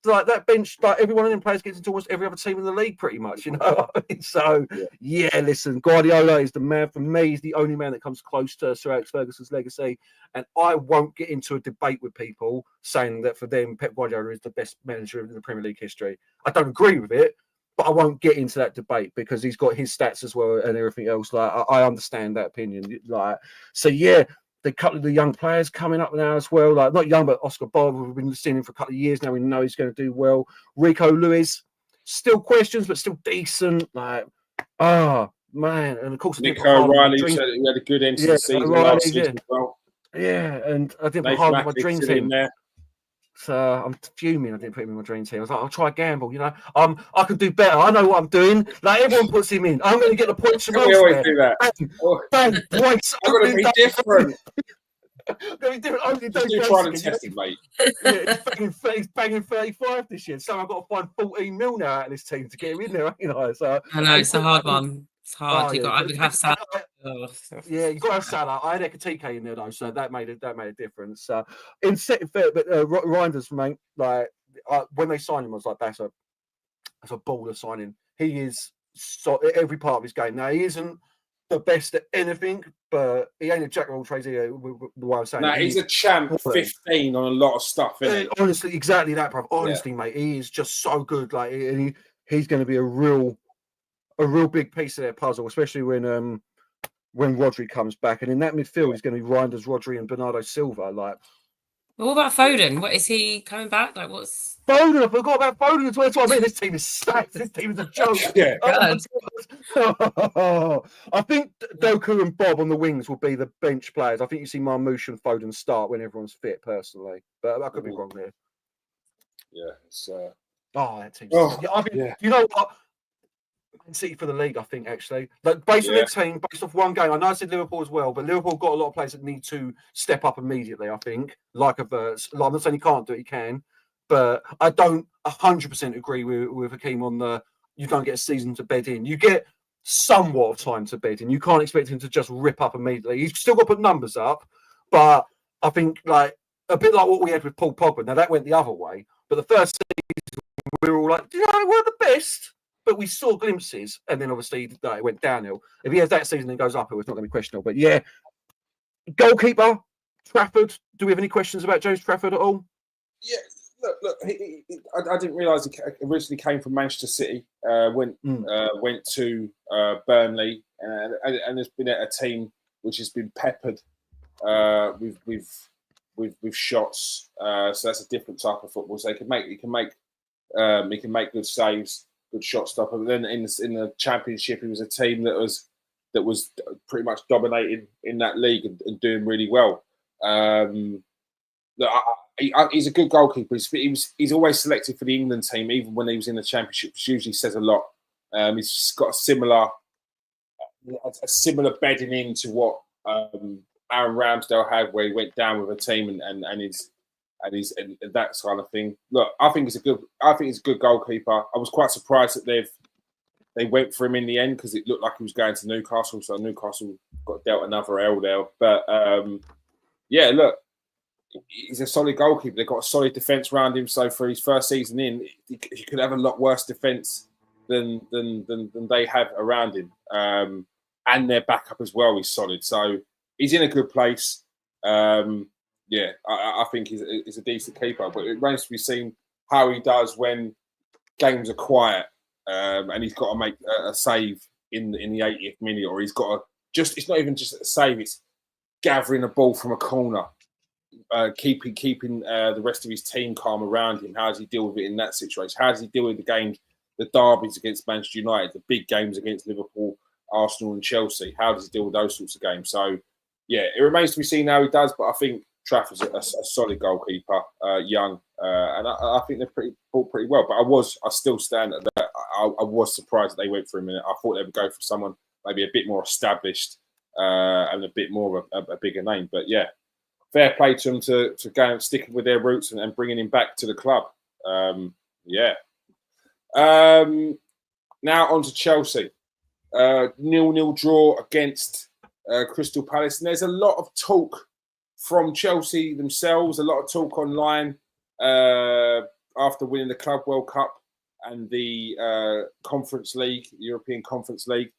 that bench, like every one of them players gets into almost every other team in the league, pretty much. You know, so listen, Guardiola is the man for me. He's the only man that comes close to Sir Alex Ferguson's legacy, and I won't get into a debate with people saying that for them Pep Guardiola is the best manager in the Premier League history. I don't agree with it. But I won't get into that debate because he's got his stats as well and everything else. Like, I understand that opinion. Like, so the couple of the young players coming up now as well. Like, not young, but Oscar Bob. We've been seeing him for a couple of years now. We know he's going to do well. Rico Lewis, still questions, but still decent. Like, man, and of course, Nico Riley said he had a good end to the season last season as well. Yeah, and I didn't put Haaland in my dream team there. So I'm fuming. I didn't put him in my dream team. I was like, I'll try a gamble. You know, I could do better. I know what I'm doing. Like, everyone puts him in. I'm going to get the points from elsewhere. We always do that. Bang, points. I'm going to be different. Going to be different. You're trying to test him, mate. He's banging 35 this year. So I've got to find 14 mil now out of this team to get him in there. You know, so I know it's a hard one. It's hard. I would have Salah. Yeah, you got to have Salah. I had Ekatike in there though, so that made a difference. In second, but Reinders, mate, like, when they signed him, I was like, that's a baller signing. He is every part of his game. Now, he isn't the best at anything, but he ain't a jack of all trades either. The way I'm saying, No, he's a champ 15 on a lot of stuff, isn't he? Honestly, exactly that, bro. Honestly, mate, he is just so good. Like, he's going to be a real big piece of their puzzle, especially when Rodri comes back. And in that midfield, he's going to be Reinders, Rodri, and Bernardo Silva. Like, what about Foden? What is he coming back? Like, what's Foden? I forgot about Foden as well. That's what I mean. This team is stacked. This team is a joke. Yeah. I think Doku and Bob on the wings will be the bench players. I think you see Marmoush and Foden start when everyone's fit, personally. But I could be wrong there. Yeah. It's, that team's... yeah. You know what? Man City for the league, I think, actually. Like, based on their team, based off one game, I know I said Liverpool as well, but Liverpool got a lot of players that need to step up immediately, I think. Like Havertz. I'm not saying he can't do it, he can. But I don't 100% agree with Hakeem on you don't get a season to bed in. You get somewhat of time to bed in. You can't expect him to just rip up immediately. He's still got to put numbers up, but I think, like, a bit like what we had with Paul Pogba. Now, that went the other way, but the first season, we were all like, we're the best. But we saw glimpses, and then obviously it went downhill. If he has that season and goes up, it was not going to be questionable. But yeah, goalkeeper, Trafford. Do we have any questions about James Trafford at all? Yeah, look. I didn't realise he originally came from Manchester City. Went to Burnley, and has been at a team which has been peppered with shots. So that's a different type of football. So he can make good saves. Good shot stopper. But then in the Championship, it was a team that was pretty much dominating in that league and doing really well. He's a good goalkeeper. He's always selected for the England team, even when he was in the Championship, which usually says a lot. He's got a similar bedding into what Aaron Ramsdale had, where he went down with a team and that kind of thing. Look, I think he's a good goalkeeper. I was quite surprised that they went for him in the end because it looked like he was going to Newcastle, so Newcastle got dealt another L there. But yeah, look, he's a solid goalkeeper. They've got a solid defence around him. So for his first season in, he could have a lot worse defence than they have around him. And their backup as well is solid. So he's in a good place. Yeah, I think he's a decent keeper, but it remains to be seen how he does when games are quiet and he's got to make a save in the 80th minute, or he's got to it's not even just a save, it's gathering a ball from a corner, keeping the rest of his team calm around him. How does he deal with it in that situation? How does he deal with the games, the derbies against Manchester United, the big games against Liverpool, Arsenal and Chelsea? How does he deal with those sorts of games? So, yeah, it remains to be seen how he does, but I think Trafford's a solid goalkeeper, young, and I think they're fought pretty well. But I still stand at that. I was surprised that they went for him, and I thought they would go for someone maybe a bit more established and a bit more of a bigger name. But yeah, fair play to them to go and stick with their roots and bringing him back to the club. Yeah. Now on to Chelsea. 0-0 draw against Crystal Palace, and there's a lot of talk from Chelsea themselves, a lot of talk online after winning the Club World Cup and the Conference League, European Conference League.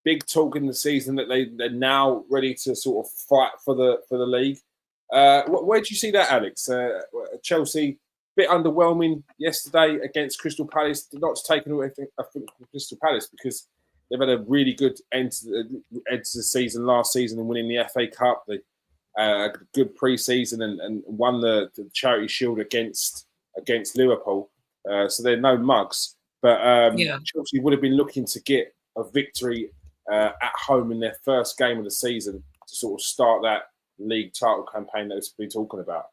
Big talk in the season that they're now ready to sort of fight for the league. Where do you see that, Alex? Chelsea, a bit underwhelming yesterday against Crystal Palace. Not taking away, I think, from Crystal Palace, because they've had a really good end to the season last season and winning the FA Cup. They a good pre-season and won the Charity Shield against Liverpool. So they're no mugs. But Chelsea would have been looking to get a victory at home in their first game of the season to sort of start that league title campaign that we've been talking about.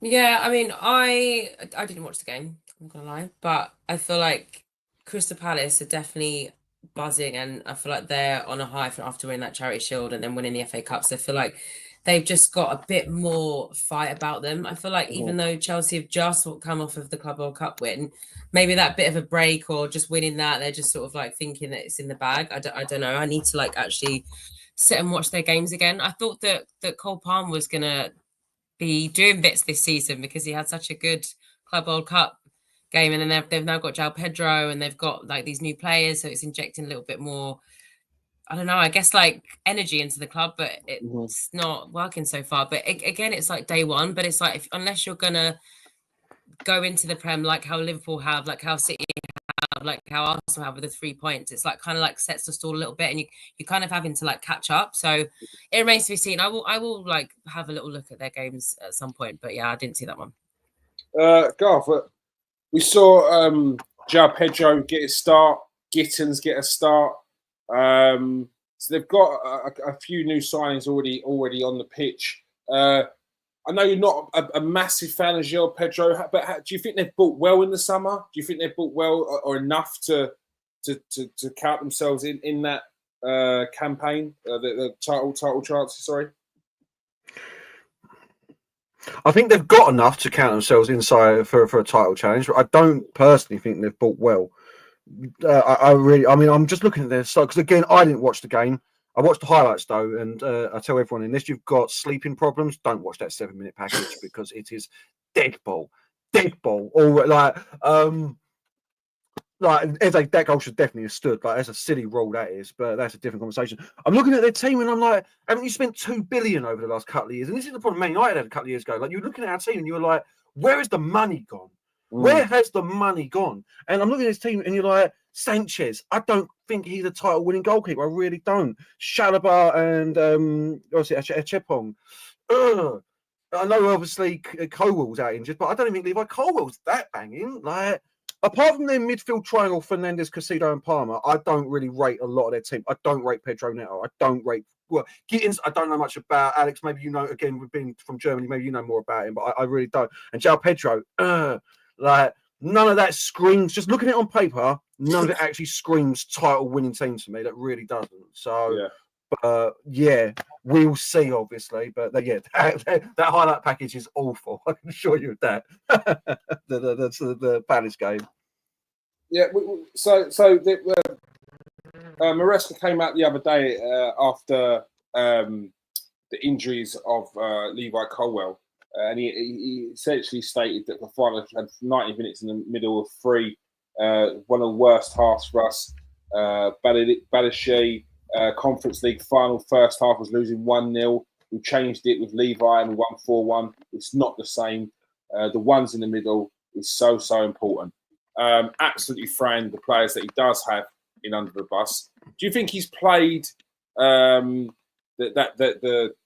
Yeah, I mean, I didn't watch the game, I'm not gonna lie, but I feel like Crystal Palace are definitely buzzing, and I feel like they're on a high after winning that Charity Shield and then winning the FA Cup. So I feel like they've just got a bit more fight about them. I feel like even though Chelsea have just come off of the Club World Cup win, maybe that bit of a break or just winning that, they're just sort of like thinking that it's in the bag. I don't know. I need to like actually sit and watch their games again. I thought that Cole Palmer was gonna be doing bits this season because he had such a good Club World Cup game, and then they've now got João Pedro and they've got like these new players, so it's injecting a little bit more I don't know, I guess like energy into the club, but it's not working so far. But again, it's like day one, but it's like unless you're gonna go into the Prem like how Liverpool have, like how City have, like how Arsenal have with the 3 points, it's like kind of like sets the stall a little bit, and you're kind of having to like catch up. So it remains to be seen. I will like have a little look at their games at some point, but yeah, I didn't see that one. Garth, we saw João Pedro get a start, Gittins get a start. So they've got a few new signings already on the pitch. I know you're not a massive fan of João Pedro, but do you think they've bought well in the summer? Do you think they've bought well or enough to count themselves in that campaign, the title chances? Sorry. I think they've got enough to count themselves inside for a title challenge. But I don't personally think they've bought well. I'm just looking at their side because again, I didn't watch the game. I watched the highlights though, and I tell everyone, unless you've got sleeping problems, don't watch that 7-minute package because it is dead ball. Or that goal should definitely have stood. Like that's a silly rule that is, but that's a different conversation. I'm looking at their team and I'm like, haven't you spent $2 billion over the last couple of years? And this is the problem Man United had a couple of years ago. Like you're looking at our team and you're like, where is the money gone? Where has the money gone? And I'm looking at his team and you're like, Sanchez, I don't think he's a title-winning goalkeeper. I really don't. Chalobah and Chepong. I know obviously Colwell's out injured, but I don't even think Levi Colwell's that banging. Like, apart from their midfield triangle, Fernandes, Casido, and Palmer, I don't really rate a lot of their team. I don't rate Pedro Neto. I don't rate Gittins. I don't know much about. Alex, maybe you know. Again, we've been from Germany. Maybe you know more about him, but I really don't. And João Pedro, like none of that screams. Just looking at it on paper, none of it actually screams title-winning team to me. That really doesn't. So, yeah, we'll see. Obviously, but that highlight package is awful. I can assure you of that. the Palace game. Yeah. So Maresca came out the other day after the injuries of Levi Colwell. And he essentially stated that the final had 90 minutes in the middle of three, one of the worst halves for us. Balashi, Conference League final first half was losing 1-0. We changed it with Levi and we won 4-1. It's not the same. The ones in the middle is so important. Absolutely throwing the players that he does have in under the bus. Do you think he's played the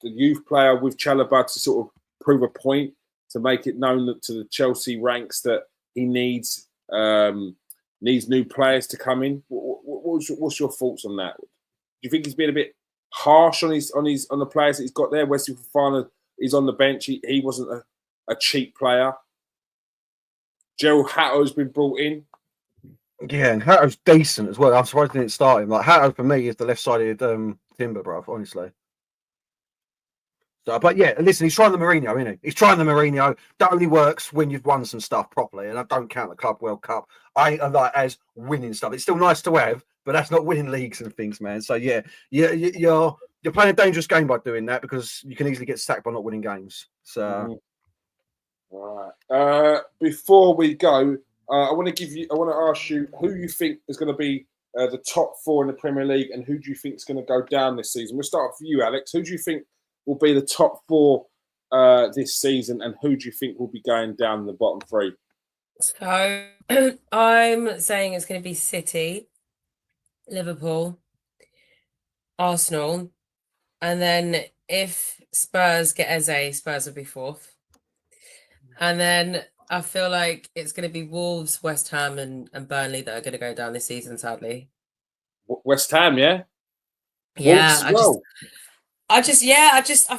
youth player with Chalobah to sort of prove a point, to make it known to the Chelsea ranks that he needs new players to come in? What's your thoughts on that? Do you think he's been a bit harsh on the players that he's got there? Wesley Fofana is on the bench. He wasn't a cheap player. Gerald Hatto's been brought in. Yeah, and Hatto's decent as well. I'm surprised he didn't start him. Like Hatto for me is the left-sided timber, bro. Honestly. So, but yeah, listen, he's trying the Mourinho, isn't he? He's trying the Mourinho. That only works when you've won some stuff properly. And I don't count the Club World Cup I like as winning stuff. It's still nice to have, but that's not winning leagues and things, man. So yeah, you're playing a dangerous game by doing that because you can easily get sacked by not winning games. So, all right. Before we go, I want to ask you who you think is going to be the top four in the Premier League, and who do you think is going to go down this season? We'll start with you, Alex. Who do you think will be the top four this season, and who do you think will be going down in the bottom three? So I'm saying it's going to be City, Liverpool, Arsenal, and then if Spurs get Eze, Spurs will be fourth. And then I feel like it's going to be Wolves, West Ham, and Burnley that are going to go down this season, sadly. West Ham, yeah? Yeah, Wolves, I don't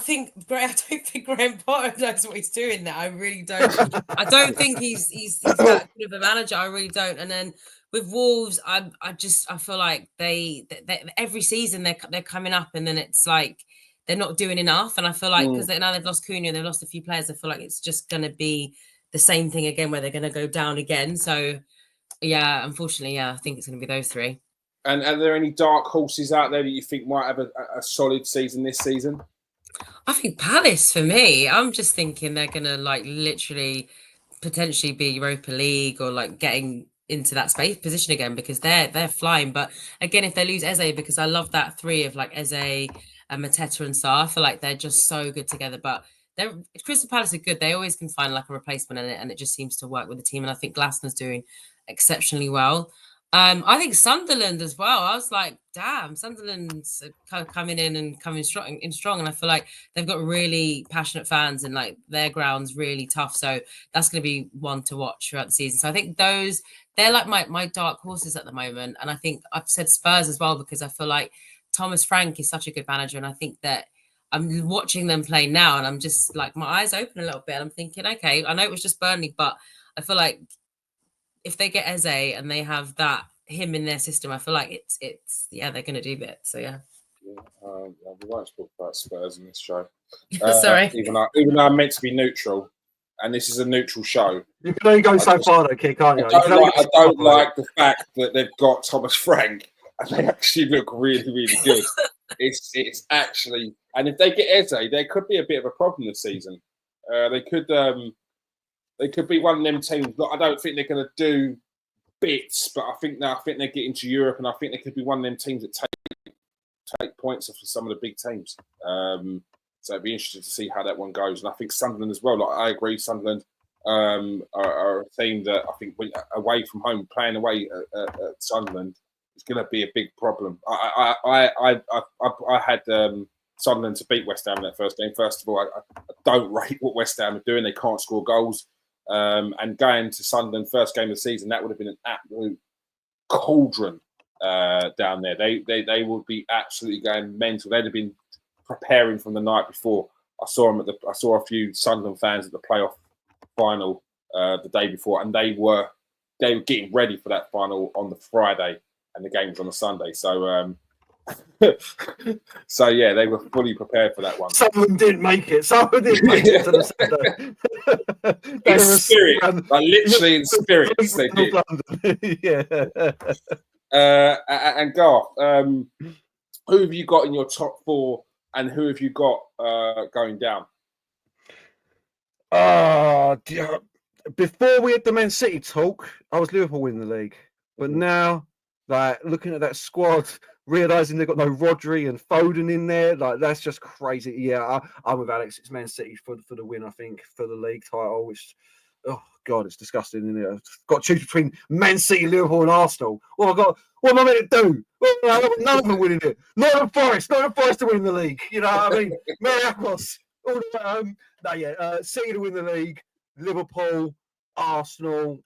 think Graham Potter knows what he's doing there. I really don't. I don't think he's that good of a manager. I really don't. And then with Wolves, I feel like they every season they're coming up, and then it's like they're not doing enough. And I feel like because now they've lost Cunha, they've lost a few players. I feel like it's just going to be the same thing again, where they're going to go down again. So yeah, unfortunately, I think it's going to be those three. And are there any dark horses out there that you think might have a solid season this season? I think Palace for me. I'm just thinking they're going to like literally potentially be Europa League or like getting into that space position again because they're flying. But again, if they lose Eze, because I love that three of like Eze and Mateta and Sarr, I feel like they're just so good together. But Crystal Palace are good. They always can find like a replacement in it, and it just seems to work with the team. And I think Glasner's doing exceptionally well. I think Sunderland as well. I was like, damn, Sunderland's kind of coming in and coming strong, and I feel like they've got really passionate fans and like their ground's really tough. So that's going to be one to watch throughout the season. So I think they're like my dark horses at the moment. And I think I've said Spurs as well because I feel like Thomas Frank is such a good manager, and I think that I'm watching them play now, and I'm just like my eyes open a little bit. And I'm thinking, okay, I know it was just Burnley, but I feel like if they get Eze and they have him in their system, I feel like it's they're going to do that. So yeah. We won't talk about Spurs in this show. Sorry. Even though I'm meant to be neutral, and this is a neutral show. You can only go so far, though, Kid, can't you? I don't like the fact that they've got Thomas Frank, and they actually look really, really good. It's actually, and if they get Eze, there could be a bit of a problem this season. They could be one of them teams. But I don't think they're going to do bits, but I think they get into Europe, and I think they could be one of them teams that take points off of some of the big teams. So it'd be interesting to see how that one goes. And I think Sunderland as well. Like I agree, Sunderland are a team that I think away from home, playing away at Sunderland is going to be a big problem. I had Sunderland to beat West Ham in that first game. First of all, I don't rate what West Ham are doing. They can't score goals. And going to Sunderland first game of the season, that would have been an absolute cauldron down there. They would be absolutely going mental. They'd have been preparing from the night before. I saw a few Sunderland fans at the playoff final the day before, and they were getting ready for that final on the Friday, and the game was on the Sunday. So so yeah, they were fully prepared for that one. Some of them didn't make it. Some of them didn't make it to the Sunday. In spirit, like literally in spirits, they did. Yeah. And Garth, who have you got in your top four, and who have you got going down? Before we had the Man City talk, I was Liverpool winning the league, but now, like looking at that squad, realizing they've got no Rodri and Foden in there, like that's just crazy. Yeah, I'm with Alex. It's Man City for the win. I think for the league title, which, oh god, it's disgusting. Isn't it? I've got to choose between Man City, Liverpool, and Arsenal. What am I meant to do? Well, none of them winning it. Not the Forest to win the league. You know what I mean? Miracles. All the way home. No, yeah. City to win the league. Liverpool, Arsenal.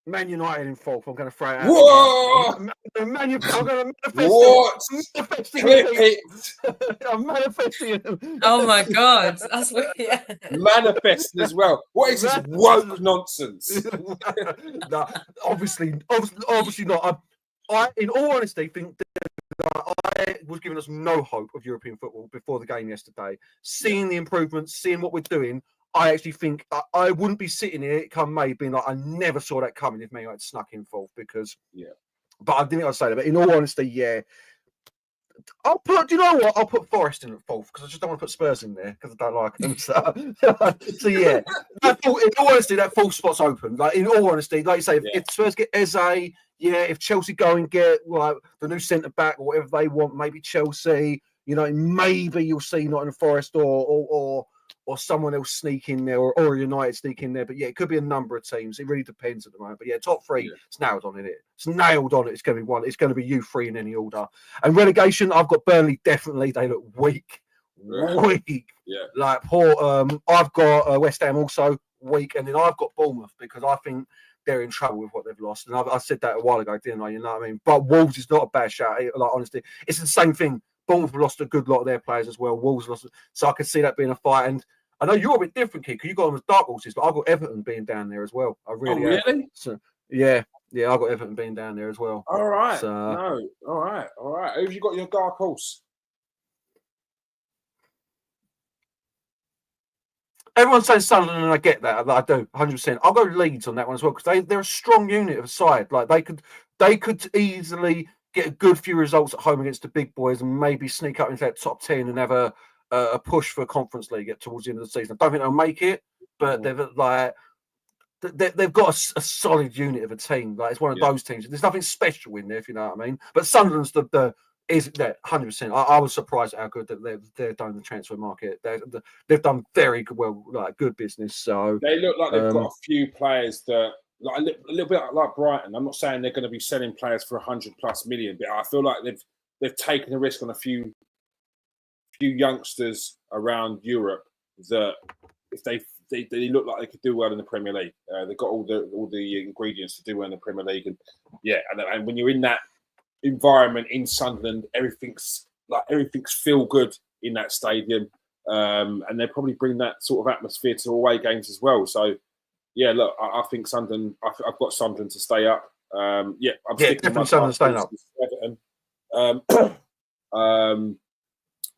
Man United in fourth. I'm going to throw it out. Whoa! I'm going to manifest What? Clip it. it. I'm manifesting it. Oh my god, that's weird. Manifesting as well. What is this woke nonsense? No, obviously not. I, in all honesty, think that I was giving us no hope of European football before the game yesterday. Seeing the improvements, seeing what we're doing, I actually think I wouldn't be sitting here come May being like, I never saw that coming if Man United snuck in fourth because, but I didn't think I'd say that. But in all honesty, yeah, do you know what? I'll put Forest in at fourth because I just don't want to put Spurs in there because I don't like them. So yeah, in all honesty, that fourth spot's open. Like in all honesty, like you say, if Spurs get Eze, if Chelsea go and get like the new centre back or whatever they want, maybe Chelsea, maybe you'll see Nottingham Forest or someone else sneak in there, or United sneak in there. But yeah, it could be a number of teams. It really depends at the moment. But yeah, top three, it's nailed on, isn't it? It's nailed on. It's going to be one. It's going to be you three in any order. And relegation, I've got Burnley definitely. They look weak. Yeah. Like poor. I've got West Ham also weak, and then I've got Bournemouth because I think they're in trouble with what they've lost. And I said that a while ago, didn't I? You know what I mean? But Wolves is not a bad shout. Like honestly, it's the same thing. Bournemouth lost a good lot of their players as well. Wolves lost, so I could see that being a fight. And I know you're a bit different, Kid, because you got them as dark horses, but I've got Everton being down there as well. I really have. So, yeah, I've got Everton being down there as well. All right. So, all right. Who have you got your dark horse? Everyone's saying Sunderland, and I get that. I do, 100%. I'll go Leeds on that one as well because they're a strong unit of a side. Like they could easily get a good few results at home against the big boys and maybe sneak up into that top 10 and have a push for a Conference League towards the end of the season. I don't think they'll make it, but they're they've got a solid unit of a team. Like it's one of those teams. There's nothing special in there, if you know what I mean. But Sunderland's is there 100%. I was surprised at how good that they've done in the transfer market. They've done very good, like good business. So they look like they've got a few players that like a little bit like Brighton. I'm not saying they're going to be selling players for 100+ million, but I feel like they've taken a risk on a few youngsters around Europe that if they look like they could do well in the Premier League. They've got all the ingredients to do well in the Premier League, and when you're in that environment in Sunderland, everything's feel good in that stadium, and they probably bring that sort of atmosphere to away games as well. So, yeah, look, I think Sunderland. I've got Sunderland to stay up. I'm sticking definitely Sunderland staying up.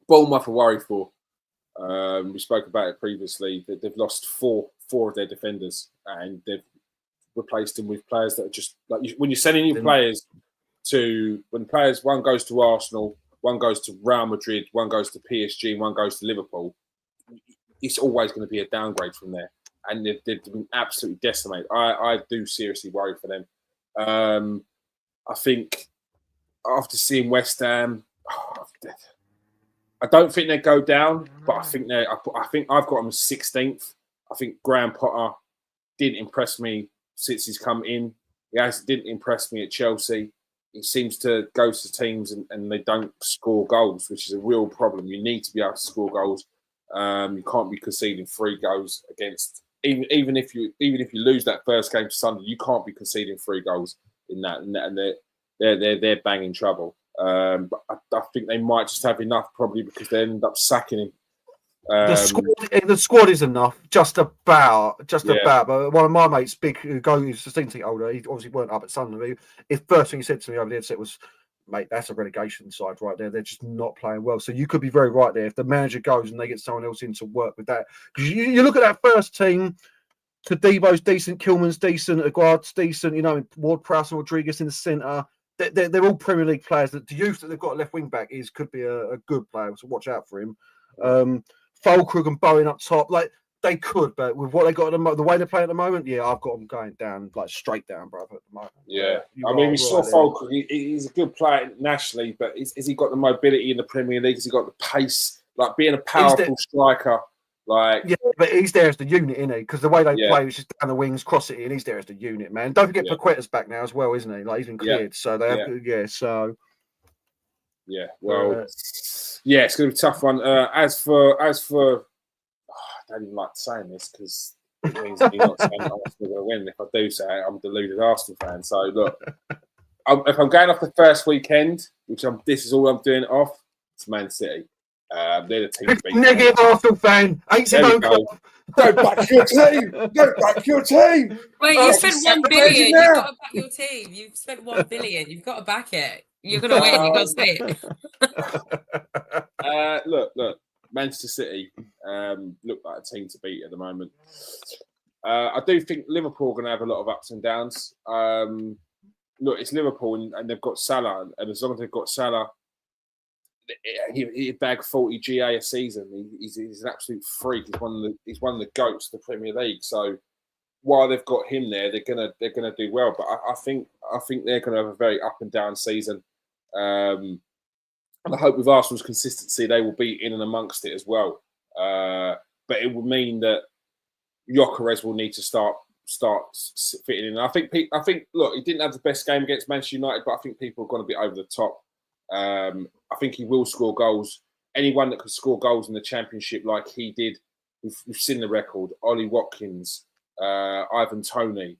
Bournemouth are worried for. We spoke about it previously. That they've lost four of their defenders, and they've replaced them with players that are just like when you're sending new players. One goes to Arsenal, one goes to Real Madrid, one goes to PSG, and one goes to Liverpool, it's always going to be a downgrade from there. And they've been absolutely decimated. I do seriously worry for them. I think after seeing West Ham, I don't think they go down, but I think I've got them 16th. I think Graham Potter didn't impress me since he's come in. He didn't impress me at Chelsea. He seems to go to teams and they don't score goals, which is a real problem. You need to be able to score goals. You can't be conceding 3 goals against even if you lose that first game to Sunderland, you can't be conceding 3 goals in that, and they're banging trouble. But I think they might just have enough, probably because they end up sacking him. The squad is enough, just about. But one of my mates, who's 16 older, he obviously weren't up at Sunderland. His first thing he said to me over the headset was, "Mate, that's a relegation side right there. They're just not playing well." So you could be very right there if the manager goes and they get someone else in to work with that. Because you look at that first team. Tadebo's decent, Kilman's decent, Aguard's decent. You know, Ward-Prowse and Rodriguez in the centre. They're all Premier League players. The youth that they've got left wing back could be a good player, so watch out for him. Fulkrug and Bowen up top, like they could, but with what they got at the way they play at the moment, I've got them going down, like straight down, bro. At the moment. Yeah, I mean, we saw Fulkrug. He's a good player nationally, but has he got the mobility in the Premier League? Has he got the pace? Like being a powerful striker, like but he's there as the unit, isn't he? Because the way they play is just down the wings, cross it in. He's there as the unit, man. Don't forget Paqueta's back now as well, isn't he? Like he's been cleared, so they have, so. Yeah, well, it's going to be a tough one. As for, I don't even like saying this because it means me not saying that Arsenal will win. If I do say it, I'm a deluded Arsenal fan. So look, if I'm going off the first weekend, this is all I'm doing it off, it's Man City. They're the team to beat. Negative Arsenal fan. Don't back your team. Don't back your team. Wait, you spent 1 billion. You've got to back your team. You've spent 1 billion. You've got to back it. You're going to win. You've got to say it. Look. Manchester City look like a team to beat at the moment. I do think Liverpool are going to have a lot of ups and downs. Look, it's Liverpool and they've got Salah. And as long as they've got Salah, he'd bag 40 GA a season. He's an absolute freak. He's one of the goats of the Premier League. So while they've got him there, they're gonna do well. But I think they're gonna have a very up and down season. And I hope with Arsenal's consistency, they will be in and amongst it as well. But it would mean that Gyökeres will need to start fitting in. I think. Look, he didn't have the best game against Manchester United, but I think people are going to be over the top. I think he will score goals. Anyone that can score goals in the Championship like he did, we've seen the record. Ollie Watkins, Ivan Toney.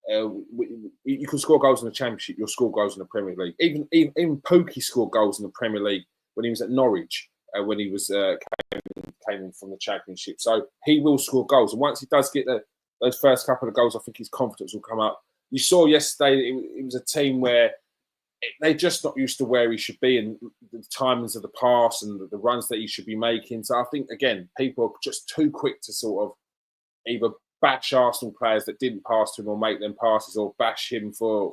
You can score goals in the Championship. You'll score goals in the Premier League. Even Pookie scored goals in the Premier League when he was at Norwich. When he was came in from the Championship, so he will score goals. And once he does get those first couple of goals, I think his confidence will come up. You saw yesterday it was a team where they're just not used to where he should be and the timings of the pass and the runs that he should be making. So I think again, people are just too quick to sort of either bash Arsenal players that didn't pass to him or make them passes, or bash him for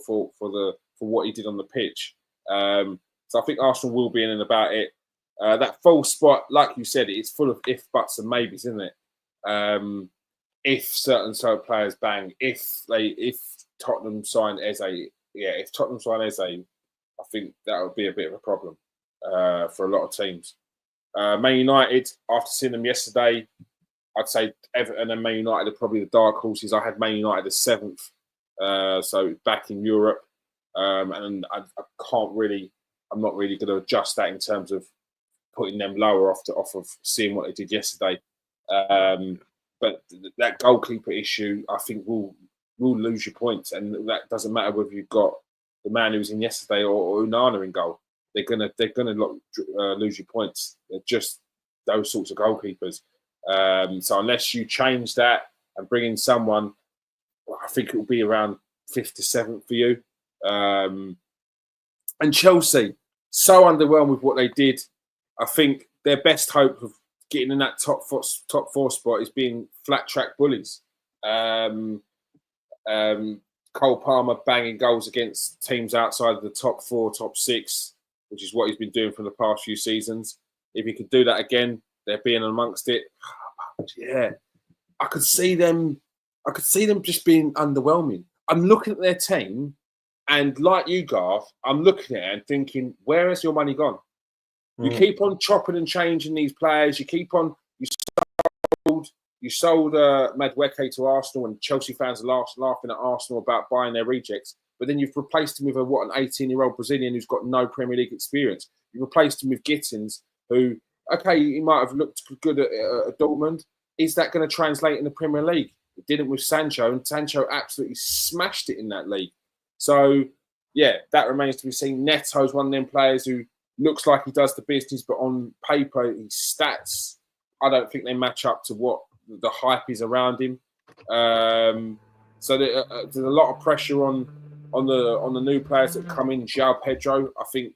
what he did on the pitch. So I think Arsenal will be in and about it. That full spot, like you said, it's full of if, buts, and maybes, isn't it? if certain players bang, if Tottenham sign Eze, if Tottenham sign Eze, I think that would be a bit of a problem for a lot of teams. Man United, after seeing them yesterday, I'd say Everton and Man United are probably the dark horses. I had Man United as 7th, so back in Europe, and I can't really, I'm not really going to adjust that in terms of putting them lower off of seeing what they did yesterday. But that goalkeeper issue, I think, will lose your points, and that doesn't matter whether you've got the man who was in yesterday or Onana in goal. They're gonna lose your points. They're just those sorts of goalkeepers. So unless you change that and bring in someone, I think it will be around 5th to 7th for you. And Chelsea, so underwhelmed with what they did. I think their best hope of getting in that top four spot is being flat track bullies. Cole Palmer banging goals against teams outside of the top 4, top 6, which is what he's been doing for the past few seasons. If he could do that again, they're being amongst it. Yeah, I could see them just being underwhelming. I'm looking at their team, and like you, Garth, I'm looking at it and thinking, where has your money gone? You keep on chopping and changing these players. You sold Madueke to Arsenal, and Chelsea fans are laughing at Arsenal about buying their rejects. But then you've replaced him with an 18-year-old Brazilian who's got no Premier League experience. You've replaced him with Gittins, who, okay, he might have looked good at Dortmund. Is that going to translate in the Premier League? It didn't with Sancho, and Sancho absolutely smashed it in that league. So, yeah, that remains to be seen. Neto's one of them players who looks like he does the business, but on paper, his stats, I don't think they match up to what the hype is around him. So there's a lot of pressure on the new players that come in. João Pedro, I think,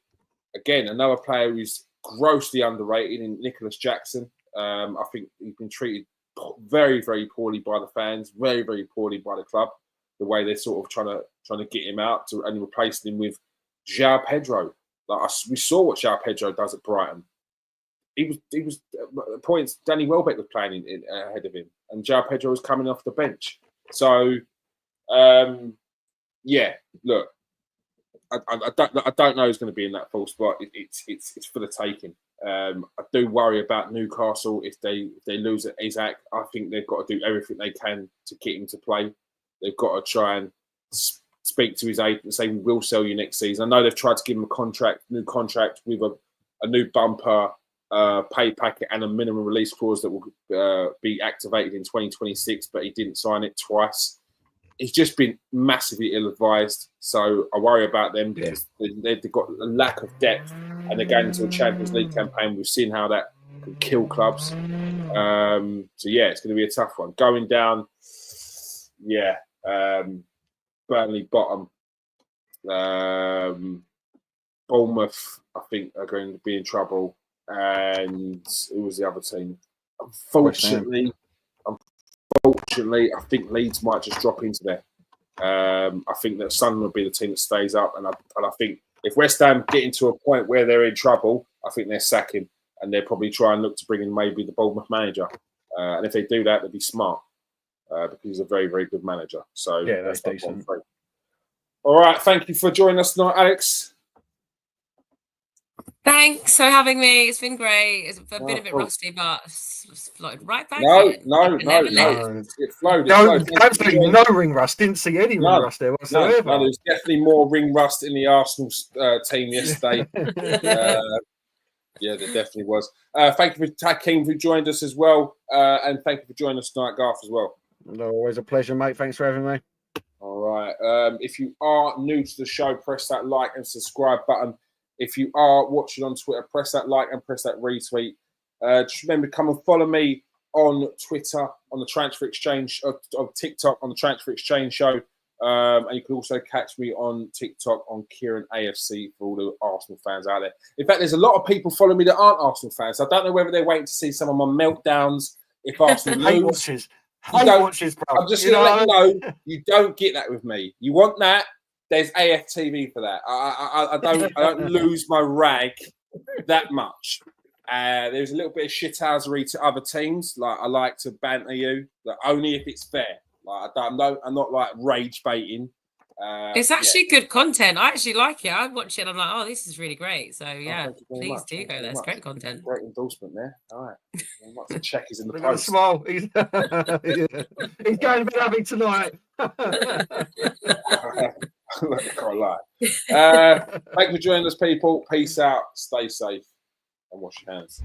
again, another player who's grossly underrated in Nicholas Jackson. I think he's been treated very, very poorly by the fans, very, very poorly by the club. The way they're sort of trying to get him out and replace him with João Pedro. We saw what João Pedro does at Brighton. He was points. Danny Welbeck was playing ahead of him, and João Pedro was coming off the bench. So, yeah, look, I don't know who's going to be in that full spot. It's for the taking. I do worry about Newcastle if they lose at Isaac. I think they've got to do everything they can to get him to play. They've got to try and speak to his agent and say, we will sell you next season. I know they've tried to give him a new contract with a new bumper pay packet and a minimum release clause that will be activated in 2026, but he didn't sign it twice. He's just been massively ill-advised, so I worry about them because they've got a lack of depth, and they're going into a Champions League campaign. We've seen how that can kill clubs. So, yeah, it's going to be a tough one. Going down, Burnley bottom. Bournemouth, I think, are going to be in trouble. And who was the other team? Unfortunately, I think Leeds might just drop into there. I think that Sunderland will be the team that stays up. And I think if West Ham get into a point where they're in trouble, I think they're sacking. And they'll probably try and look to bring in maybe the Bournemouth manager. And if they do that, they'll be smart. Because he's a very, very good manager. So yeah, that's decent. All right, thank you for joining us tonight, Alex. Thanks for having me. It's been great. It's been a bit rusty, but it's flowed right back. No. It flowed. No ring rust. Didn't see any ring rust there whatsoever. No, there's definitely more ring rust in the Arsenal team yesterday. Yeah, there definitely was. Thank you for Keane who joined us as well, and thank you for joining us tonight, Garth, as well. No, always a pleasure, mate. Thanks for having me. All right. If you are new to the show, press that like and subscribe button. If you are watching on Twitter, press that like and press that retweet. Just remember, come and follow me on Twitter, on the Transfer Exchange, on TikTok, on the Transfer Exchange Show. And you can also catch me on TikTok on Kieran AFC for all the Arsenal fans out there. In fact, there's a lot of people following me that aren't Arsenal fans. I don't know whether they're waiting to see some of my meltdowns if Arsenal lose. Watches, bro. I'm just going to let you know, you don't get that with me. You want that? There's AFTV for that. I don't lose my rag that much. There's a little bit of shithousery to other teams. Like, I like to banter you, but only if it's fair. Like, I'm not like rage baiting. It's actually good content. I actually like it. I watch it and I'm like, oh, this is really great. So yeah, please do go there. It's great content. Great endorsement there. All right. The check is in the Look at the post. smile. He's going to be having tonight. Quite lie. Thank you for joining us, people. Peace out. Stay safe and wash your hands.